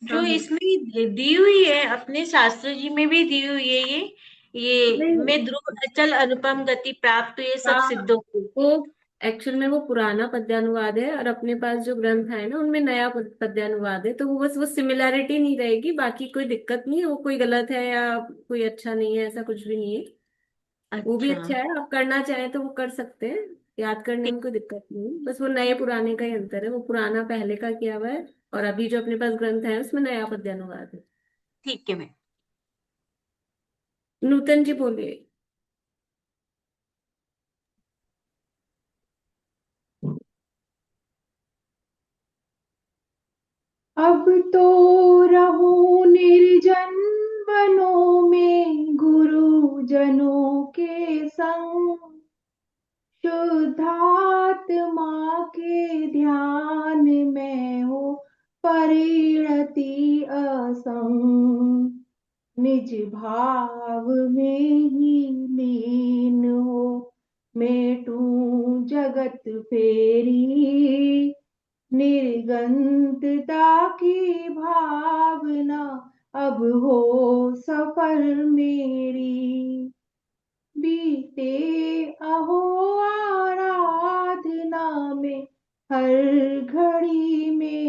जो हाँ हाँ। इसमें दी हुई है, अपने शास्त्र जी में भी दी हुई है, ये नहीं, मैं ध्रुव अचल अनुपम गति प्राप्त, ये सब हाँ, सिद्धों को। वो एक्चुअल में वो पुराना पद्यानुवाद है, और अपने पास जो ग्रंथ है ना उनमें नया पद्यानुवाद है, तो वो बस वो सिमिलैरिटी नहीं रहेगी, बाकी कोई दिक्कत नहीं है। वो कोई गलत है या कोई अच्छा नहीं है, ऐसा कुछ भी नहीं है। वो भी अच्छा, अच्छा है, आप करना चाहें तो वो कर सकते हैं, याद करने ठीक में कोई दिक्कत नहीं है। बस वो नए पुराने का ही अंतर है, वो पुराना पहले का किया हुआ है, और अभी जो अपने पास ग्रंथ है उसमें नया पद्यानुवाद है। ठीक है मैम। नूतन जी बोलिए। अब तो रहूं निर्जन वनों में गुरुजनों के संग, शुद्धात्मा के ध्यान में हो परिणति असंग, निज भाव में ही लीन हो मेटूं जगत फेरी, निर्गंतता की भावना अब हो सफल मेरी, बीते अहो आराधना में हर घड़ी में